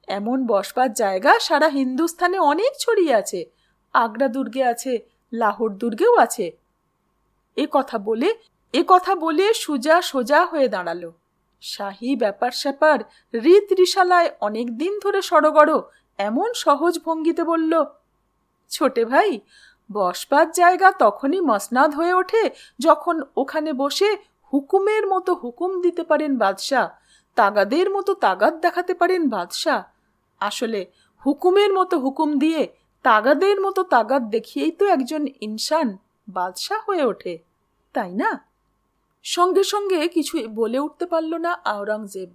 এমন বসবার জায়গা সারা হিন্দুস্থানে অনেক ছড়িয়ে আছে। আগ্রা দুর্গে আছে, লাহোর দুর্গেও আছে। এ কথা বলে সুজা সোজা হয়ে দাঁড়ালো। শাহী ব্যাপার স্যাপার রীত রিশালায় অনেক দিন ধরে সড়গড় এমন সহজ ভঙ্গিতে বলল, ছোটে ভাই, বসবার জায়গা তখনই মসনদ হয়ে ওঠে যখন ওখানে বসে হুকুমের মতো হুকুম দিতে পারেন বাদশাহ, তাগাদের মতো তাগাদ দেখাতে পারেন বাদশাহ। আসলে হুকুমের মতো হুকুম দিয়ে তাগাদের মতো তাগাদ দেখিয়েই তো একজন ইনসান বাদশাহ হয়ে ওঠে, তাই না? সঙ্গে সঙ্গে কিছুই বলে উঠতে পারল না আওরঙ্গজেব।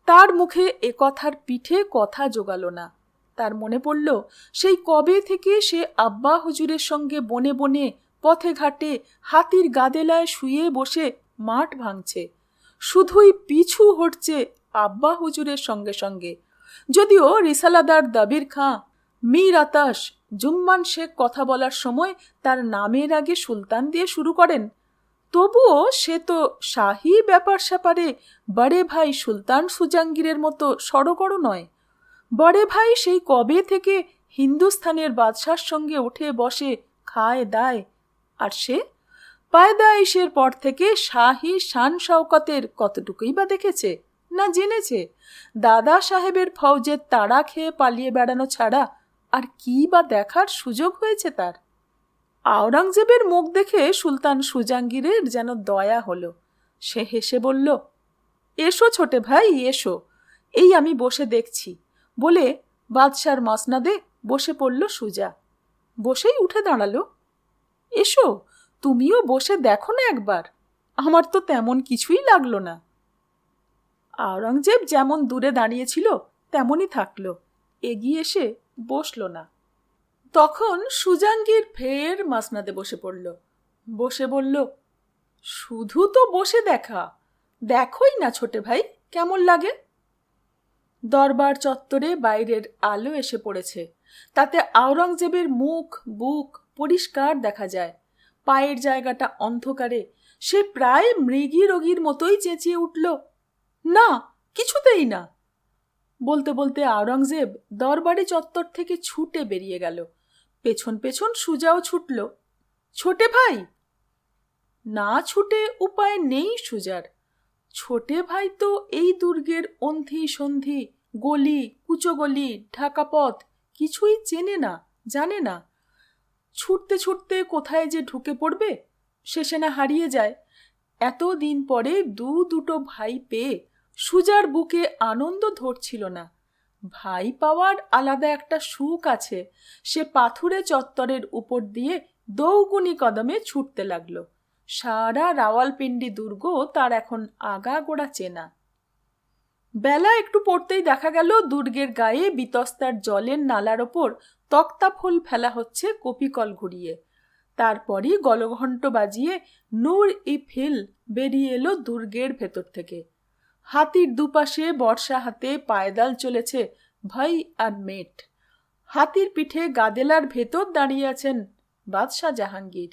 তার মুখে এ কথার পিঠে কথা জোগালো না। তার মনে পড়ল সেই কবে থেকে সে আব্বা হুজুরের সঙ্গে বনে বনে পথে ঘাটে হাতির গাদেলায় শুয়ে বসে মাঠ ভাঙছে, শুধুই পিছু হটছে আব্বা হুজুরের সঙ্গে সঙ্গে। যদিও রিসালাদার দাবির খাঁ, মীর আতাশ, জুম্মান শেখ কথা বলার সময় তার নামের আগে সুলতান দিয়ে শুরু করেন, তবুও সে তো শাহী ব্যাপার স্যাপারে বড়ে ভাই সুলতান সুজাঙ্গিরের মতো সড়গড় নয়। বড়ে ভাই সেই কবে থেকে হিন্দুস্থানের বাদশার সঙ্গে উঠে বসে খায় দায়, আর সে পায়দাইশের পর থেকে শাহী শান শওকতের কতটুকুই বা দেখেছে না জেনেছে? দাদা সাহেবের ফৌজের তাড়া খেয়ে পালিয়ে বেড়ানো ছাড়া আর কি বা দেখার সুযোগ হয়েছে তার? আওরঙ্গজেবের মুখ দেখে সুলতান সুজাঙ্গিরের যেন দয়া হলো। সে হেসে বলল, এসো ছোটে ভাই, এসো, এই আমি বসে দেখছি বলে বাদশার মসনদে বসে পড়ল সুজা। বসেই উঠে দাঁড়ালো, এসো, তুমিও বসে দেখো না একবার, আমার তো তেমন কিছুই লাগলো না। আওরঙ্গজেব যেমন দূরে দাঁড়িয়েছিল তেমনই থাকলো, এগিয়ে এসে বসল না। তখন সুজাঙ্গির ফের মাসনাদে বসে পড়ল, বসে বলল, শুধু তো বসে দেখা, দেখোই না ছোটে ভাই কেমন লাগে। দরবার চত্বরে বাইরের আলো এসে পড়েছে, তাতে আওরঙ্গজেবের মুখ বুক পরিষ্কার দেখা যায়। পায়ের জায়গাটা অন্ধকারে। সে প্রায় মৃগী রোগীর মতোই চেঁচিয়ে উঠল, না, কিছুতেই না। বলতে বলতে আওরঙ্গজেব দরবারি চত্বর থেকে ছুটে বেরিয়ে গেল। পেছন পেছন সুজাও ছুটল। ছোটে ভাই! না ছুটে উপায় নেই সুজার। ছোটে ভাই তো এই দুর্গের অন্ধি সন্ধি, গলি কুচোগলি, ঢাকা পথ কিছুই চেনে না, জানে না। ছুটতে ছুটতে কোথায় যে ঢুকে পড়বে, শেষে না হারিয়ে যায়। এতদিন পরে দুটো ভাই পেয়ে সুজার বুকে আনন্দ ধরছিল না। ভাই পাওয়ার আলাদা একটা সুখ আছে। সে পাথুরে চত্বরের উপর দিয়ে দৌগুনি কদমে ছুটতে লাগলো। সারা রাওয়ালপিন্ডি দুর্গ তার এখন আগাগোড়া চেনা। বেলা একটু পড়তেই দেখা গেল দুর্গের গায়ে বিতস্তার জলের নালার ওপর তক্তা ফুল ফেলা হচ্ছে কপিকল ঘুরিয়ে। তারপরই গলঘণ্ট বাজিয়ে নূর ই ফিল বেরিয়ে এলো দুর্গের ভেতর থেকে। হাতির দুপাশে বর্ষা হাতে পায়দাল চলেছে ভাই আর মেট। হাতির পিঠে গাদেলার ভেতর দাঁড়িয়ে আছেন বাদশাহ জাহাঙ্গীর।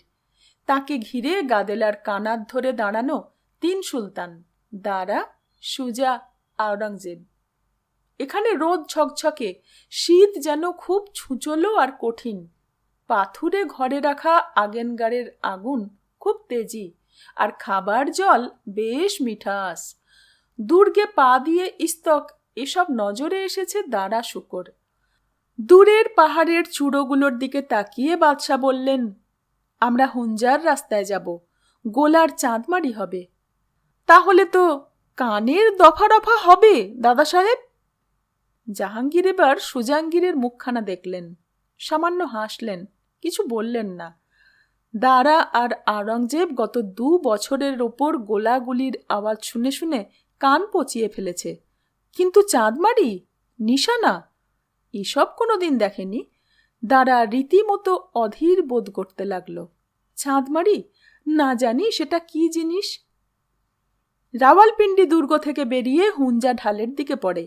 তাকে ঘিরে গাদেলার কানাত ধরে দাঁড়ানো 3 সুলতান, দারা, সুজা, আওরঙ্গজেব। এখানে রোদ ঝকঝকে, শীত যেন খুব ছুঁচলো আর কঠিন। পাথুরে ঘরে রাখা আগেনগারের আগুন খুব তেজি, আর খাবার জল বেশ মিঠাস। দুর্গে পা দিয়ে ইস্তক এসব নজরে এসেছে দারা শুকর। দূরের পাহাড়ের চূড়োগুলোর দিকে তাকিয়ে বাদশাহ বললেন, আমরা হুঞ্জার রাস্তায় যাব, গোলার চাঁদমারি হবে। তাহলে তো কানের দফা রফা হবে দাদা সাহেব। জাহাঙ্গীর এবার সুজাঙ্গীরের মুখখানা দেখলেন, সামান্য হাসলেন, কিছু বললেন না। দারা আর আওরঙ্গজেব গত 2 বছরের ওপর গোলাগুলির আওয়াজ শুনে শুনে কান পচিয়ে ফেলেছে, কিন্তু চাঁদমারি, নিশানা, এসব কোনোদিন দেখেনি। দারা রীতিমতো অধীর বোধ করতে লাগল। চাঁদমারি, না জানি সেটা কি জিনিস। রাওয়ালপিন্ডি দুর্গ থেকে বেরিয়ে হুঞ্জা ঢালের দিকে পড়ে।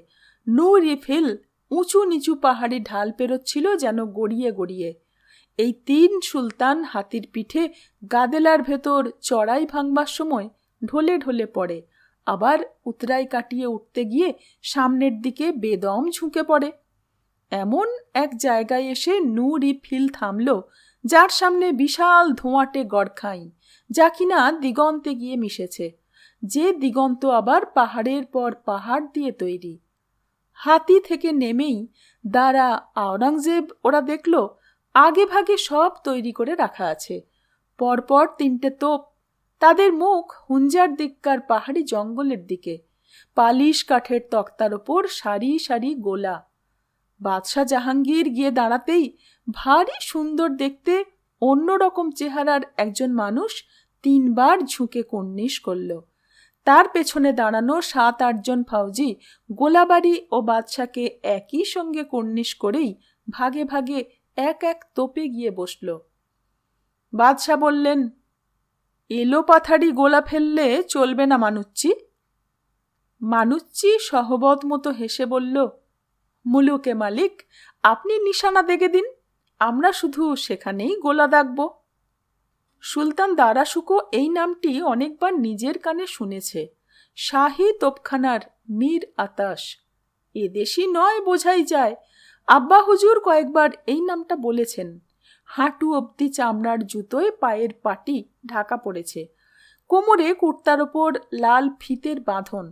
নূর-ই-ফিল উঁচু নিচু পাহাড়ি ঢাল পেরোচ্ছিল যেন গড়িয়ে গড়িয়ে। এই 3 সুলতান হাতির পিঠে গাদেলার ভেতর চড়াই ভাঙবার সময় ঢলে ঢলে পড়ে, আবার উতরাই কাটিয়ে উঠতে গিয়ে সামনের দিকে বেদম ঝুঁকে পড়ে। এমন এক জায়গায় এসে নূর-ই-ফিল থামল, যার সামনে বিশাল ধোঁয়াটে গড়খাই, যা কিনা দিগন্তে গিয়ে মিশেছে, যে দিগন্ত আবার পাহাড়ের পর পাহাড় দিয়ে তৈরি। হাতি থেকে নেমেই দারা, আওরঙ্গজেব ওরা দেখল আগে ভাগে সব তৈরি করে রাখা আছে, পরপর 3টে তোপ। তাদের মুখ হুঞ্জার দিককার পাহাড়ি জঙ্গলের দিকে। পালিশ কাঠের তক্তার ওপর সারি সারি গোলা। বাদশাহ জাহাঙ্গীর গিয়ে দাঁড়াতেই ভারী সুন্দর দেখতে অন্যরকম চেহারার একজন মানুষ 3 বার ঝুঁকে কর্নিশ করল। তার পেছনে দাঁড়ানো 7-8 জন ফাউজি গোলাবাড়ি ও বাদশাকে একই সঙ্গে কর্নিশ করেই ভাগে ভাগে এক এক তোপে গিয়ে বসল। বাদশাহ বললেন, এলো পাথারি গোলা ফেললে চলবে না মানুচ্চি। মানুচ্চি সহবত মতো হেসে বলল, মুলুকে মালিক, আপনি নিশানা দেখে দিন, আমরা শুধু সেখানেই গোলা দাগব। সুলতান দারা শুকো এই নামটি অনেকবার নিজের কানে শুনেছে। শাহী তোপখানার মীর আতাশ, এদেশি নয় বোঝাই যায়। আব্বা হুজুর কয়েকবার এই নামটা বলেছেন। হাঁটু অবধি চামড়ার জুতোয় পায়ের পাটি ঢাকা পড়েছে, কোমরে কুর্তার ওপর লাল ফিতের বাঁধন,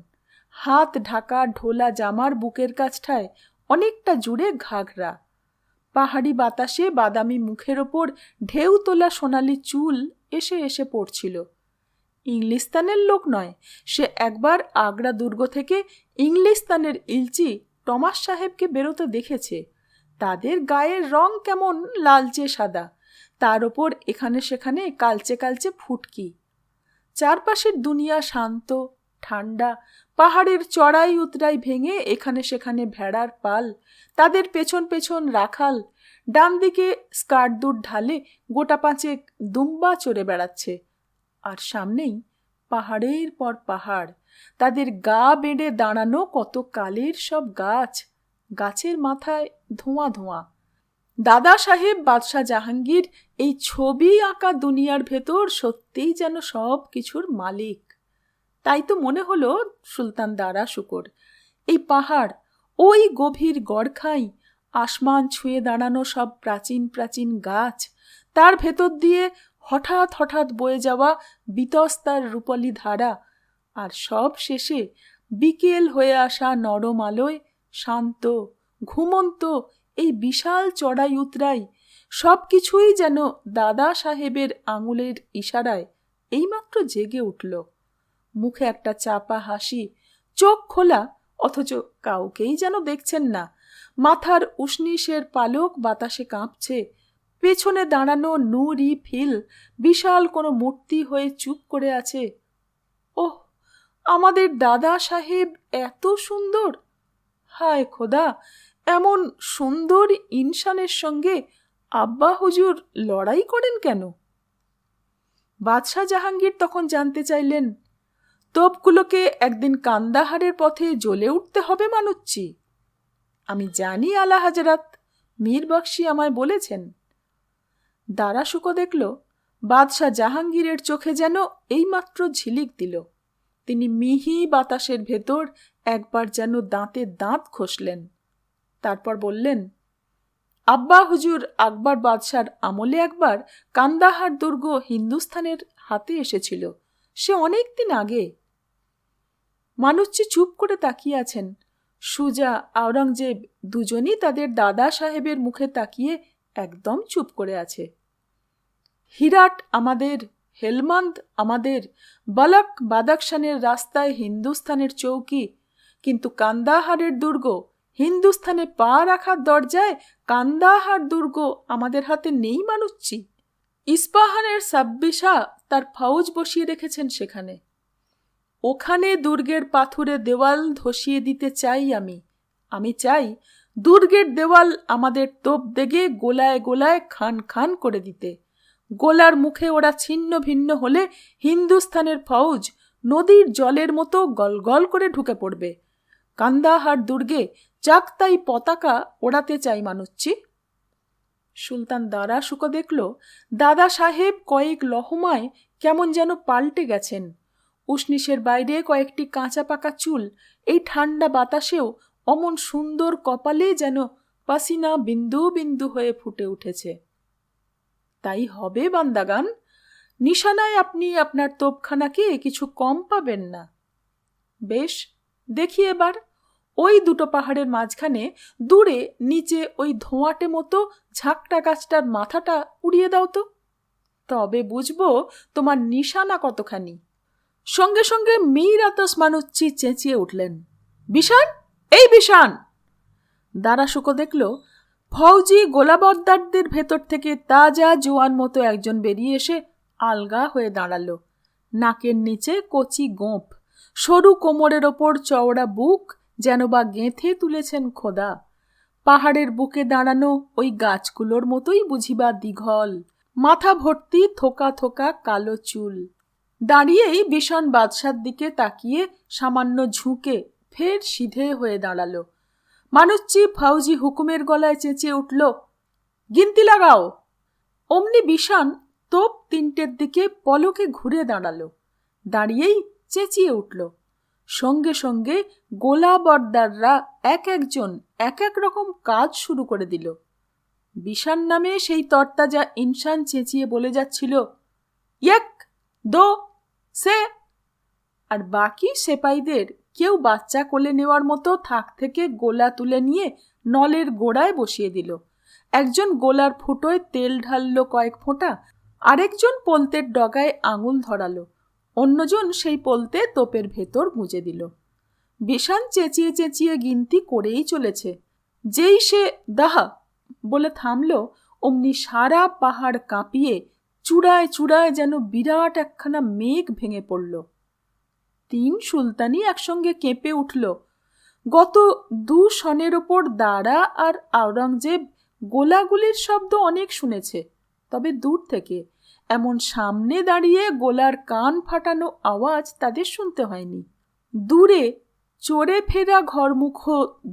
হাত ঢাকা ঢোলা জামার বুকের কাছটায় অনেকটা জুড়ে ঘাঘরা। পাহাড়ি বাতাসে বাদামি মুখের ওপর ঢেউ তোলা সোনালি চুল এসে এসে পড়ছিল। ইংলিস্তানের লোক নয়, সে একবার আগ্রা দুর্গ থেকে ইংলিস্তানের ইলচি টমাস সাহেবকে বেরোতে দেখেছে। তাদের গায়ের রং কেমন লালচে সাদা, তার ওপর এখানে সেখানে কালচে কালচে ফুটকি। চারপাশের দুনিয়া শান্ত ঠান্ডা। পাহাড়ের চড়াই উতরাই ভেঙে এখানে সেখানে ভেড়ার পাল, তাদের পেছন পেছন রাখাল, ডান দিকে স্কার্দুর ঢালে গোটা 5 দুম্বা চড়ে বেড়াচ্ছে। আর সামনেই পাহাড়ের পর পাহাড়, তাদের গা বেঁধে দাঁড়ানো কত কালের সব গাছ, গাছের মাথায় ধোঁয়া ধোঁয়া। দাদা সাহেব বাদশাহ জাহাঙ্গীর এই ছবি আঁকা দুনিয়ার ভেতর সত্যিই যেন সব কিছুর মালিক। তাই তো মনে হলো সুলতান দারা শুকোর এই পাহাড়, ওই গভীর গড়খাই, আসমান ছুঁয়ে দাঁড়ানো সব প্রাচীন প্রাচীন গাছ, তার ভেতর দিয়ে হঠাৎ হঠাৎ বয়ে যাওয়া বিতস্তার রূপালী ধারা, আর সব শেষে বিকেল হয়ে আসা নরম আলোয় শান্ত ঘুমন্ত এই বিশাল চড়াই উতরাই, সব কিছুই যেন দাদা সাহেবের আঙুলের ইশারায় এইমাত্র জেগে উঠল। মুখে একটা চাপা হাসি, চোখ খোলা, অথচ কাউকেই যেন দেখছেন না। মাথার উষ্ণিসের পালক বাতাসে কাঁপছে। পেছনে দাঁড়ানো নূর-ই-ফিল বিশাল কোনো মূর্তি হয়ে চুপ করে আছে। ওহ, আমাদের দাদা সাহেব এত সুন্দর! হায় খোদা, এমন সুন্দর ইনসানের সঙ্গে আব্বা হুজুর লড়াই করেন কেন? বাদশাহ জাহাঙ্গীর তখন জানতে চাইলেন, তোপগুলোকে একদিন কান্দাহারের পথে জ্বলে উঠতে হবে মানুচ্ছি। আমি জানি আলা হাজরাত, মীর বক্সি আমায় বলেছেন। দারা শুকো দেখল বাদশাহ জাহাঙ্গীরের চোখে যেন এইমাত্র ঝিলিক দিল। তিনি মিহি বাতাসের ভেতর একবার যেন দাঁতে দাঁত ঘষলেন, তারপর বললেন, আব্বা হুজুর আকবর বাদশার আমলে একবার কান্দাহার দুর্গ হিন্দুস্থানের হাতে এসেছিল, সে অনেক দিন আগে। মানুষটি চুপ করে তাকিয়ে আছেন। সুজা, আওরঙ্গজেব দুজনই তাদের দাদা সাহেবের মুখে তাকিয়ে একদম চুপ করে আছে। হিরাট আমাদের, হেলমন্দ আমাদের, বালক বাদাকশানের রাস্তায় হিন্দুস্থানের চৌকি, কিন্তু কান্দাহারের দুর্গ, হিন্দুস্থানে পা রাখার দরজায় কান্দাহার দুর্গ আমাদের হাতে নেই মানুচ্ছি। ইস্পাহানের সাব্বিশা তার ফৌজ বসিয়ে রেখেছেন সেখানে। ওখানে দুর্গের পাথুরে দেওয়াল ধসিয়ে দিতে চাই আমি চাই দুর্গের দেওয়াল আমাদের তোপ দেগে গোলায় গোলায় খান খান করে দিতে। গোলার মুখে ওরা ছিন্ন ভিন্ন হলে হিন্দুস্থানের ফৌজ নদীর জলের মতো গলগল করে ঢুকে পড়বে। কান্দাহার দুর্গে চাকতাই পতাকা ওড়াতে চাই মানুচ্ছি। সুলতান দারা শুকো দেখল দাদা সাহেব কয়েক লহমায় কেমন যেন পাল্টে গেছেন। উষ্ণিসের বাইরে কয়েকটি কাঁচা পাকা চুল এই ঠান্ডা বাতাসেও অমন সুন্দর কপালে যেন পাসিনা বিন্দু বিন্দু হয়ে ফুটে উঠেছে। তাই হবে বান্দাগান, নিশানায় আপনি আপনার তোপখানাকে কিছু কম পাবেন না। বেশ, দেখি এবার ওই দুটো পাহাড়ের মাঝখানে দূরে নিচে ওই ধোঁয়াটে মতো ঝাঁকটা গাছটার মাথাটা উড়িয়ে দাও তো, তবে বুঝবো তোমার নিশানা কতখানি। সঙ্গে সঙ্গে মীর আতস মানুচ্ছি চেঁচিয়ে উঠলেন, বিশান, এই বিশান! দারা শুকো দেখল ফৌজি গোলাবদ্দারদের ভেতর থেকে তাজা জোয়ান মতো একজন বেরিয়ে এসে আলগা হয়ে দাঁড়ালো। নাকের নিচে কচি গোঁফ, সরু কোমরের ওপর চওড়া বুক, যেন বা গেঁথে তুলেছেন খোদা। পাহাড়ের বুকে দাঁড়ানো ওই গাছগুলোর মতোই বুঝিবা দীঘল, মাথা ভর্তি থোকা থোকা কালো চুল। দাঁড়িয়েই বিশান বাদশার দিকে তাকিয়ে সামান্য ঝুঁকে ফের সিধে হয়ে দাঁড়ালো। মানুচ্ছি ফৌজি হুকুমের গলায় চেঁচিয়ে উঠল, গিনতি লাগাও। অমনি বিশান তোপ তিনটের দিকে পলকে ঘুরে দাঁড়ালো। দাঁড়িয়েই চেঁচিয়ে উঠল। সঙ্গে সঙ্গে গোলাবর্দাররা এক একজন এক এক রকম কাজ শুরু করে দিল। বিশান নামে সেই তরতাজা ইনসান চেঁচিয়ে বলে যাচ্ছিল, এক, দো, সে। আর বাকি সেপাইদের কেউ বাচ্চা কোলে নেওয়ার মতো থাক থেকে গোলা তুলে নিয়ে নলের গোড়ায় বসিয়ে দিল। একজন গোলার ফুটোয় তেল ঢাললো কয়েক ফোঁটা, আরেকজন পোলতের ডগায় আঙুল ধরালো, অন্যজন সেই পোলতে তোপের ভেতর গুঁজে দিল। বিশান চেঁচিয়ে চেঁচিয়ে গিনতি করেই চলেছে। যেই সে দাহা বলে থামল, অমনি সারা পাহাড় কাঁপিয়ে চূড়ায় চূড়ায় যেন বিরাট একখানা মেঘ ভেঙে পড়ল। 3 সুলতানি একসঙ্গে কেঁপে উঠল। গত 2 সনের ওপর দারা আর আওরঙ্গজেব গোলাগুলির শব্দ অনেক শুনেছে, তবে দূর থেকে। এমন সামনে দাঁড়িয়ে গোলার কান ফাটানো আওয়াজ তাদের শুনতে হয়নি। দূরে চড়ে ফেরা ঘরমুখ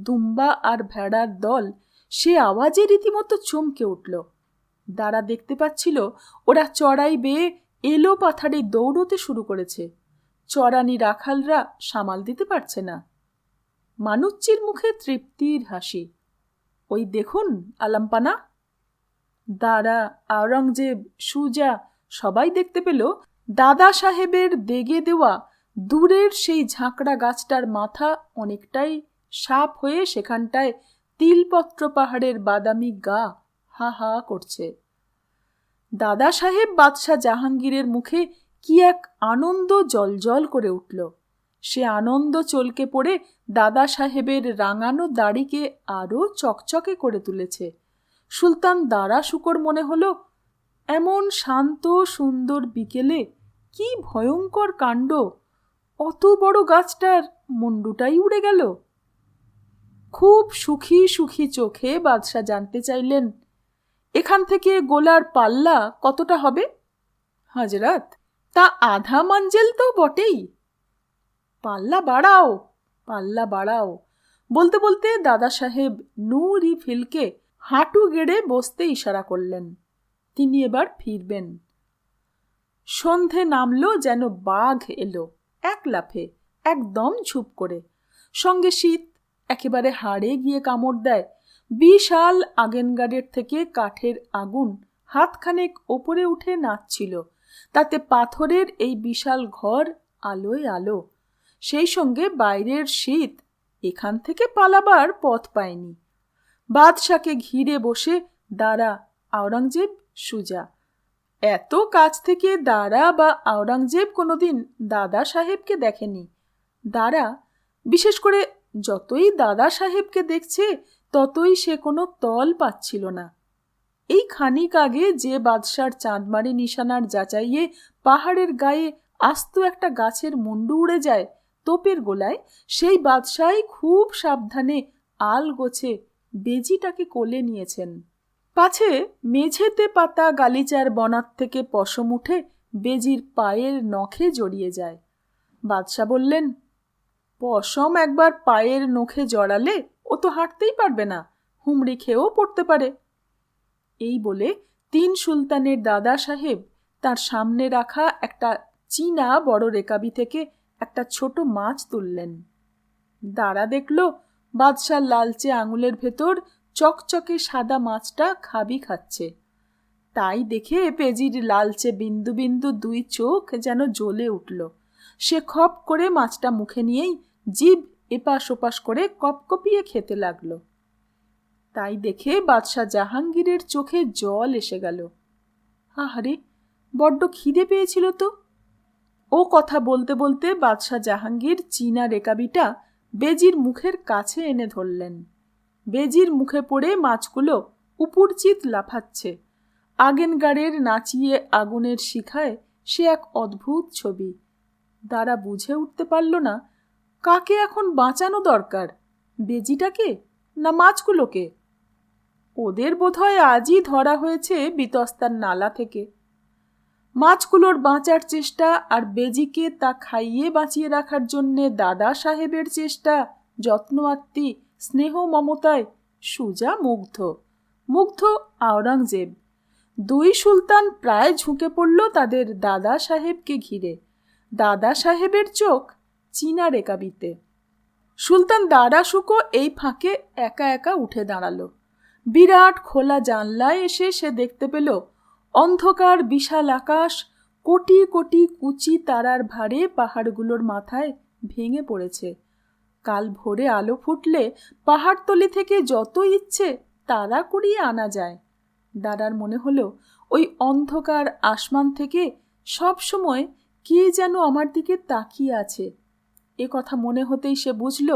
দুম্বা আর ভেড়ার দল সে আওয়াজে রীতিমতো চমকে উঠল। দারা দেখতে পাচ্ছিল ওরা চড়াই বেয়ে এলো পাথারে দৌড়তে শুরু করেছে। চড়ানি রাখালরা সামাল দিতে পারছে না। মানুচ্চির মুখে তৃপ্তির হাসি। ওই দেখুন আলাম্পানা। দারা, আওরঙ্গজেব, সুজা সবাই দেখতে পেল দাদা সাহেবের দেগে দেওয়া দূরের সেই ঝাঁকড়া গাছটার মাথা অনেকটাই সাপ হয়ে সেখানটায় তিলপত্র পাহাড়ের বাদামি গা হা হা করছে। দাদা সাহেব বাদশাহ জাহাঙ্গীরের মুখে কি এক আনন্দ জলজল করে উঠল। সে আনন্দ চলকে পড়ে দাদা সাহেবের রাঙানো দাড়িকে আরও চকচকে করে তুলেছে। সুলতান দারা শুকর মনে হলো, এমন শান্ত সুন্দর বিকেলে কি ভয়ঙ্কর কাণ্ড! অত বড় গাছটার মুন্ডুটাই উড়ে গেল। খুব সুখী সুখী চোখে বাদশাহ জানতে চাইলেন, এখান থেকে গোলার পাল্লা কতটা হবে? হাজরাত, তা আধা মাঞ্জেল তো বটেই। পাল্লা বাড়াও, পাল্লা বাড়াও। বলতে বলতে দাদা সাহেব নূর-ই ফিলকে হাঁটু গেড়ে বসতে ইশারা করলেন। তিনি এবার ফিরবেন। সন্ধে নামলো যেন বাঘ এলো এক লাফে, একদম ঝুপ করে। সঙ্গে শীত একেবারে হাড়ে গিয়ে কামড় দেয়। বিশাল আগেনগাড়ের থেকে কাঠের আগুন হাতখানেক ওপরে উঠে নাচছিল। তাতে পাথরের এই বিশাল ঘর আলোয় আলো। সেই সঙ্গে বাইরের শীত এখান থেকে পালাবার পথ পায়নি। বাদশাকে ঘিরে বসে দারা, আওরঙ্গজেব, সুজা। এত কাছ থেকে দারা বা আওরঙ্গজেব কোনোদিন দাদা সাহেবকে দেখেনি। দারা, বিশেষ করে যতই দাদা সাহেবকে দেখছে ততই সে কোনো তল পাচ্ছিল না। এই খানিক আগে যে বাদশার চাঁদমারি নিশানার যাচাইয়ে পাহাড়ের গায়ে আস্ত একটা গাছের মুন্ডু উড়ে যায় তোপের গোলায়, সেই বাদশাই খুব সাবধানে আল গোছে বেজিটাকে কোলে নিয়েছেন। পাছে মেঝেতে পাতা গালিচার বনাত থেকে পশম উঠে বেজির পায়ের নখে জড়িয়ে যায়। বাদশা বললেন, পশম একবার পায়ের নখে জড়ালে ও তো হাঁটতেই পারবে না, হুমড়ি খেয়েও পড়তে পারে। এই বলে তিন সুলতানের দাদা সাহেব তার সামনে রাখা একটা চীনা বড় রেকাবি থেকে একটা ছোট মাছ তুললেন। দাঁড়া দেখল বাদশার লালচে আঙুলের ভেতর চকচকে সাদা মাছটা খাবি খাচ্ছে। তাই দেখে পেজির লালচে বিন্দু বিন্দু দুই চোখ যেন জ্বলে উঠল। সে খপ করে মাছটা মুখে নিয়েই জিভ এপাশ ওপাশ করে কপকপিয়ে খেতে লাগলো। তাই দেখে বাদশাহ জাহাঙ্গীরের চোখে জল এসে গেল। আহারে, বড্ড খিদে পেয়েছিল তো। ও কথা বলতে বলতে বাদশাহ জাহাঙ্গীর চীনা রেকাবিটা বেজির মুখের কাছে এনে ধরলেন। বেজির মুখে পড়ে মাছগুলো উপুরচিত লাফাচ্ছে। আগেনগাড়ের নাচিয়ে আগুনের শিখায় সে এক অদ্ভুত ছবি। দাঁড়া বুঝে উঠতে পারল না কাকে এখন বাঁচানো দরকার, বেজিটাকে না মাছগুলোকে। ওদের বোধহয় আজই ধরা হয়েছে বিতস্তার নালা থেকে। মাছগুলোর বাঁচার চেষ্টা আর বেজিকে তা খাইয়ে বাঁচিয়ে রাখার জন্যে দাদা সাহেবের চেষ্টা, যত্ন আত্মি, স্নেহ মমতায় সুজা মুগ্ধ, মুগ্ধ আওরঙ্গজেব। দুই সুলতান প্রায় ঝুঁকে পড়ল তাদের দাদা সাহেবকে ঘিরে। দাদা সাহেবের চোখ চীনা রেকাবিতে। সুলতান দারা শুকো এই ফাঁকে একা একা উঠে দাঁড়ালো। বিরাট খোলা জানলায় এসে সে দেখতে পেল অন্ধকার বিশাল আকাশ কোটি কোটি কুচি তারার ভারে পাহাড়গুলোর মাথায় ভেঙে পড়েছে। কাল ভোরে আলো ফুটলে পাহাড়তলি থেকে যত ইচ্ছে তারা কুড়িয়ে আনা যায়। দাদার মনে হলো ওই অন্ধকার আসমান থেকে সব সময় কে যেন আমার দিকে তাকিয়ে আছে। এ কথা মনে হতেই সে বুঝল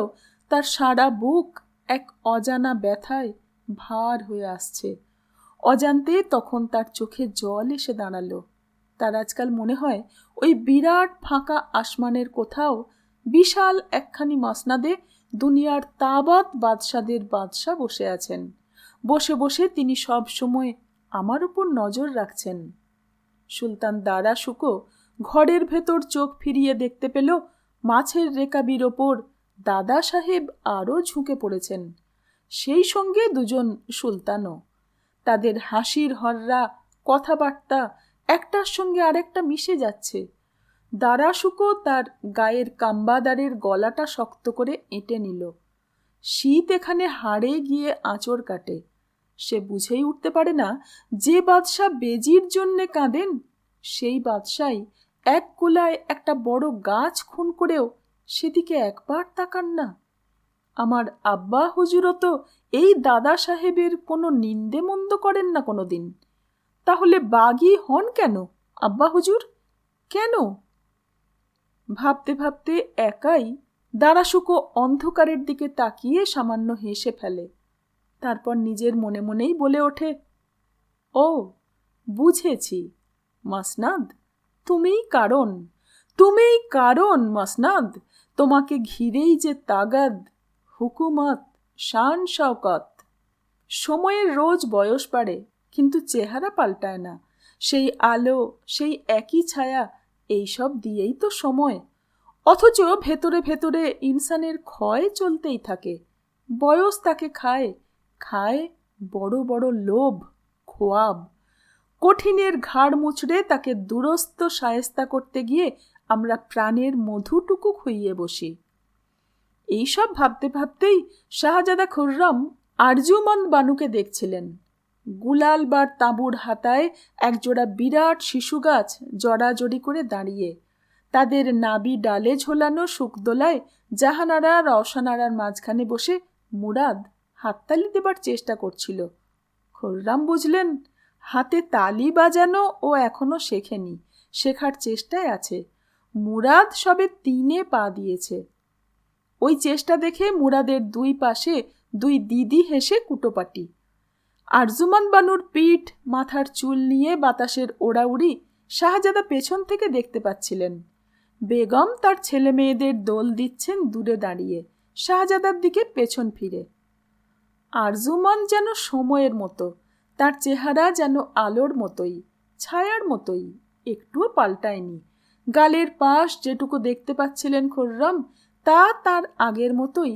তার সারা বুক এক অজানা ব্যথায় ভার হয়ে আসছে। অজান্তে তখন তার চোখে জল এসে দাঁড়ালো। তার আজকাল মনে হয় ওই বিরাট ফাঁকা আসমানের কোথাও বিশাল একখানি মসনাদে দুনিয়ার তাবাত বাদশাদের বাদশা বসে আছেন। বসে বসে তিনি সব সময় আমার উপর নজর রাখছেন। সুলতান দারা শুকো ঘরের ভেতর চোখ ফিরিয়ে দেখতে পেল মাছের রেকাবির ওপর দাদা সাহেব আরও ঝুঁকে পড়েছেন, সেই সঙ্গে দুজন সুলতানও। তাদের হাসির হররা, কথাবার্তা একটার সঙ্গে আরেকটা মিশে যাচ্ছে। দারা শুকো তার গায়ের কাম্বাদারের গলাটা শক্ত করে এঁটে নিল। শীত এখানে হাড়ে গিয়ে আঁচড় কাটে। সে বুঝেই উঠতে পারে না যে বাদশা বেজির জন্যে কাঁদেন সেই বাদশাই এক কোলায় একটা বড় গাছ খুন করেও সেদিকে একবার তাকান না। আমার আব্বা হুজুরও তো এই দাদা সাহেবের কোনো নিন্দে মন্দ করেন না কোনো দিন। তাহলে বাগী হন কেন আব্বা হুজুর, কেন? ভাবতে ভাবতে একাই দারাশুকো অন্ধকারের দিকে তাকিয়ে সামান্য হেসে ফেলে। তারপর নিজের মনে মনেই বলে ওঠে, ও বুঝেছি মসনাদ, তুমিই কারণ, তুমিই কারণ মসনাদ। তোমাকে ঘিরেই যে তাগাদ, হুকুমত, শান শওকত। সময়ের রোজ বয়স বাড়ে কিন্তু চেহারা পাল্টায় না। সেই আলো, সেই একই ছায়া, এইসব দিয়েই তো সময়। অথচ ভেতরে ভেতরে ইনসানের ক্ষয় চলতেই থাকে। বয়স তাকে খায়, খায় বড় বড় লোভ, খোয়াব। কঠিনের ঘাড় মুচড়ে তাকে দুরস্ত শায়েস্তা করতে গিয়ে আমরা প্রাণের মধুটুকু খুইয়ে বসি। এইসব ভাবতে ভাবতেই শাহজাদা খুররম আরজুমন্দ বানুকে দেখছিলেন। গুলাল বার তাঁবুর হাতায় একজোড়া বিরাট শিশু গাছ জড়াজড়ি করে দাঁড়িয়ে, তাদের নাবি ডালে ঝোলানো শুকদোলায় জাহানারা রওশনারার মাঝখানে বসে মুরাদ হাততালি দেবার চেষ্টা করছিল। খোররাম বুঝলেন হাতে তালি বাজানো ও এখনো শেখেনি, শেখার চেষ্টায় আছে। মুরাদ সবে 3 পা দিয়েছে। ওই চেষ্টা দেখে মুরাদের 2 পাশে 2 দিদি হেসে কুটোপাটি। আরজুমান বানুর পিঠ, মাথার চুল নিয়ে বাতাসের ওড়াউড়ি শাহজাদা পেছন থেকে দেখতে পাচ্ছিলেন। বেগম তার ছেলে মেয়েদের দোল দিচ্ছেন দূরে দাঁড়িয়ে, শাহজাদার দিকে পেছন ফিরে। আরজুমান যেন সময়ের মতো, তার চেহারা যেন আলোর মতোই, ছায়ার মতোই, একটুও পাল্টায়নি। গালের পাশ যেটুকু দেখতে পাচ্ছিলেন খোররাম, তা তার আগের মতোই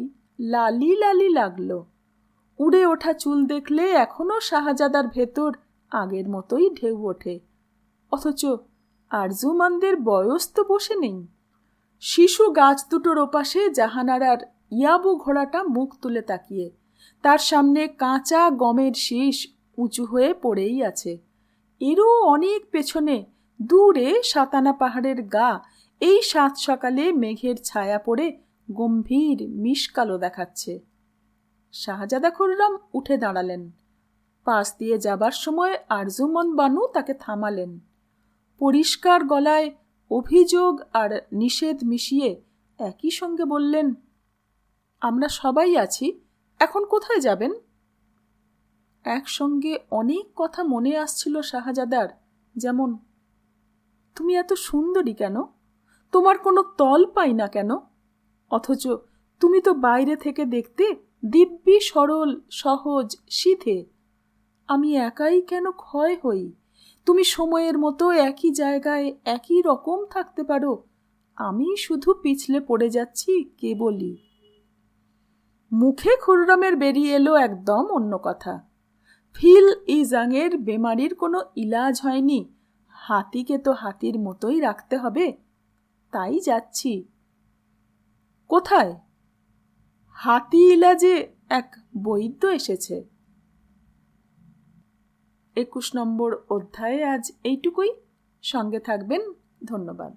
লালি লালি লাগলো। উড়ে ওঠা চুল দেখলে এখনো শাহজাদার ভেতর আগের মতোই ঢেউ ওঠে। অথচ আরজুমানদের বয়স তো বসে নেই। শিশু গাছ দুটোর ওপাশে জাহানারার ইয়াবু ঘোড়াটা মুখ তুলে তাকিয়ে, তার সামনে কাঁচা গমের শীষ উঁচু হয়ে পড়েই আছে। এরও অনেক পেছনে দূরে সাতানা পাহাড়ের গা এই 7 সকালে মেঘের ছায়া পড়ে গম্ভীর মিশকালো দেখাচ্ছে। শাহজাদা খোররাম উঠে দাঁড়ালেন। পাশ দিয়ে যাবার সময় আরজুমান বানু তাকে থামালেন। পরিষ্কার গলায় অভিযোগ আর নিষেধ মিশিয়ে একই সঙ্গে বললেন, আমরা সবাই আছি, এখন কোথায় যাবেন? একসঙ্গে অনেক কথা মনে আসছিল শাহজাদার, যেমন, তুমি এত সুন্দরী কেন? তোমার কোনো তল পাই না কেন? অথচ তুমি তো বাইরে থেকে দেখতে দিব্যি সরল, সহজ, সিধে। আমি একাই কেন ক্ষয় হই? তুমি সময়ের মতো একই জায়গায় একই রকম থাকতে পারো, আমি শুধু পিছলে পড়ে যাচ্ছি কেবলই। মুখে খুররামের বেরিয়ে এলো একদম অন্য কথা। ফিল ইজাংয়ের বেমারির কোনো ইলাজ হয়নি, হাতিকে তো হাতির মতোই রাখতে হবে, তাই যাচ্ছি। কোথায়? হাতি ইলাজে এক বৈদ্য এসেছে। 21 নম্বর অধ্যায়ে আজ এইটুকুই। সঙ্গে থাকবেন। ধন্যবাদ।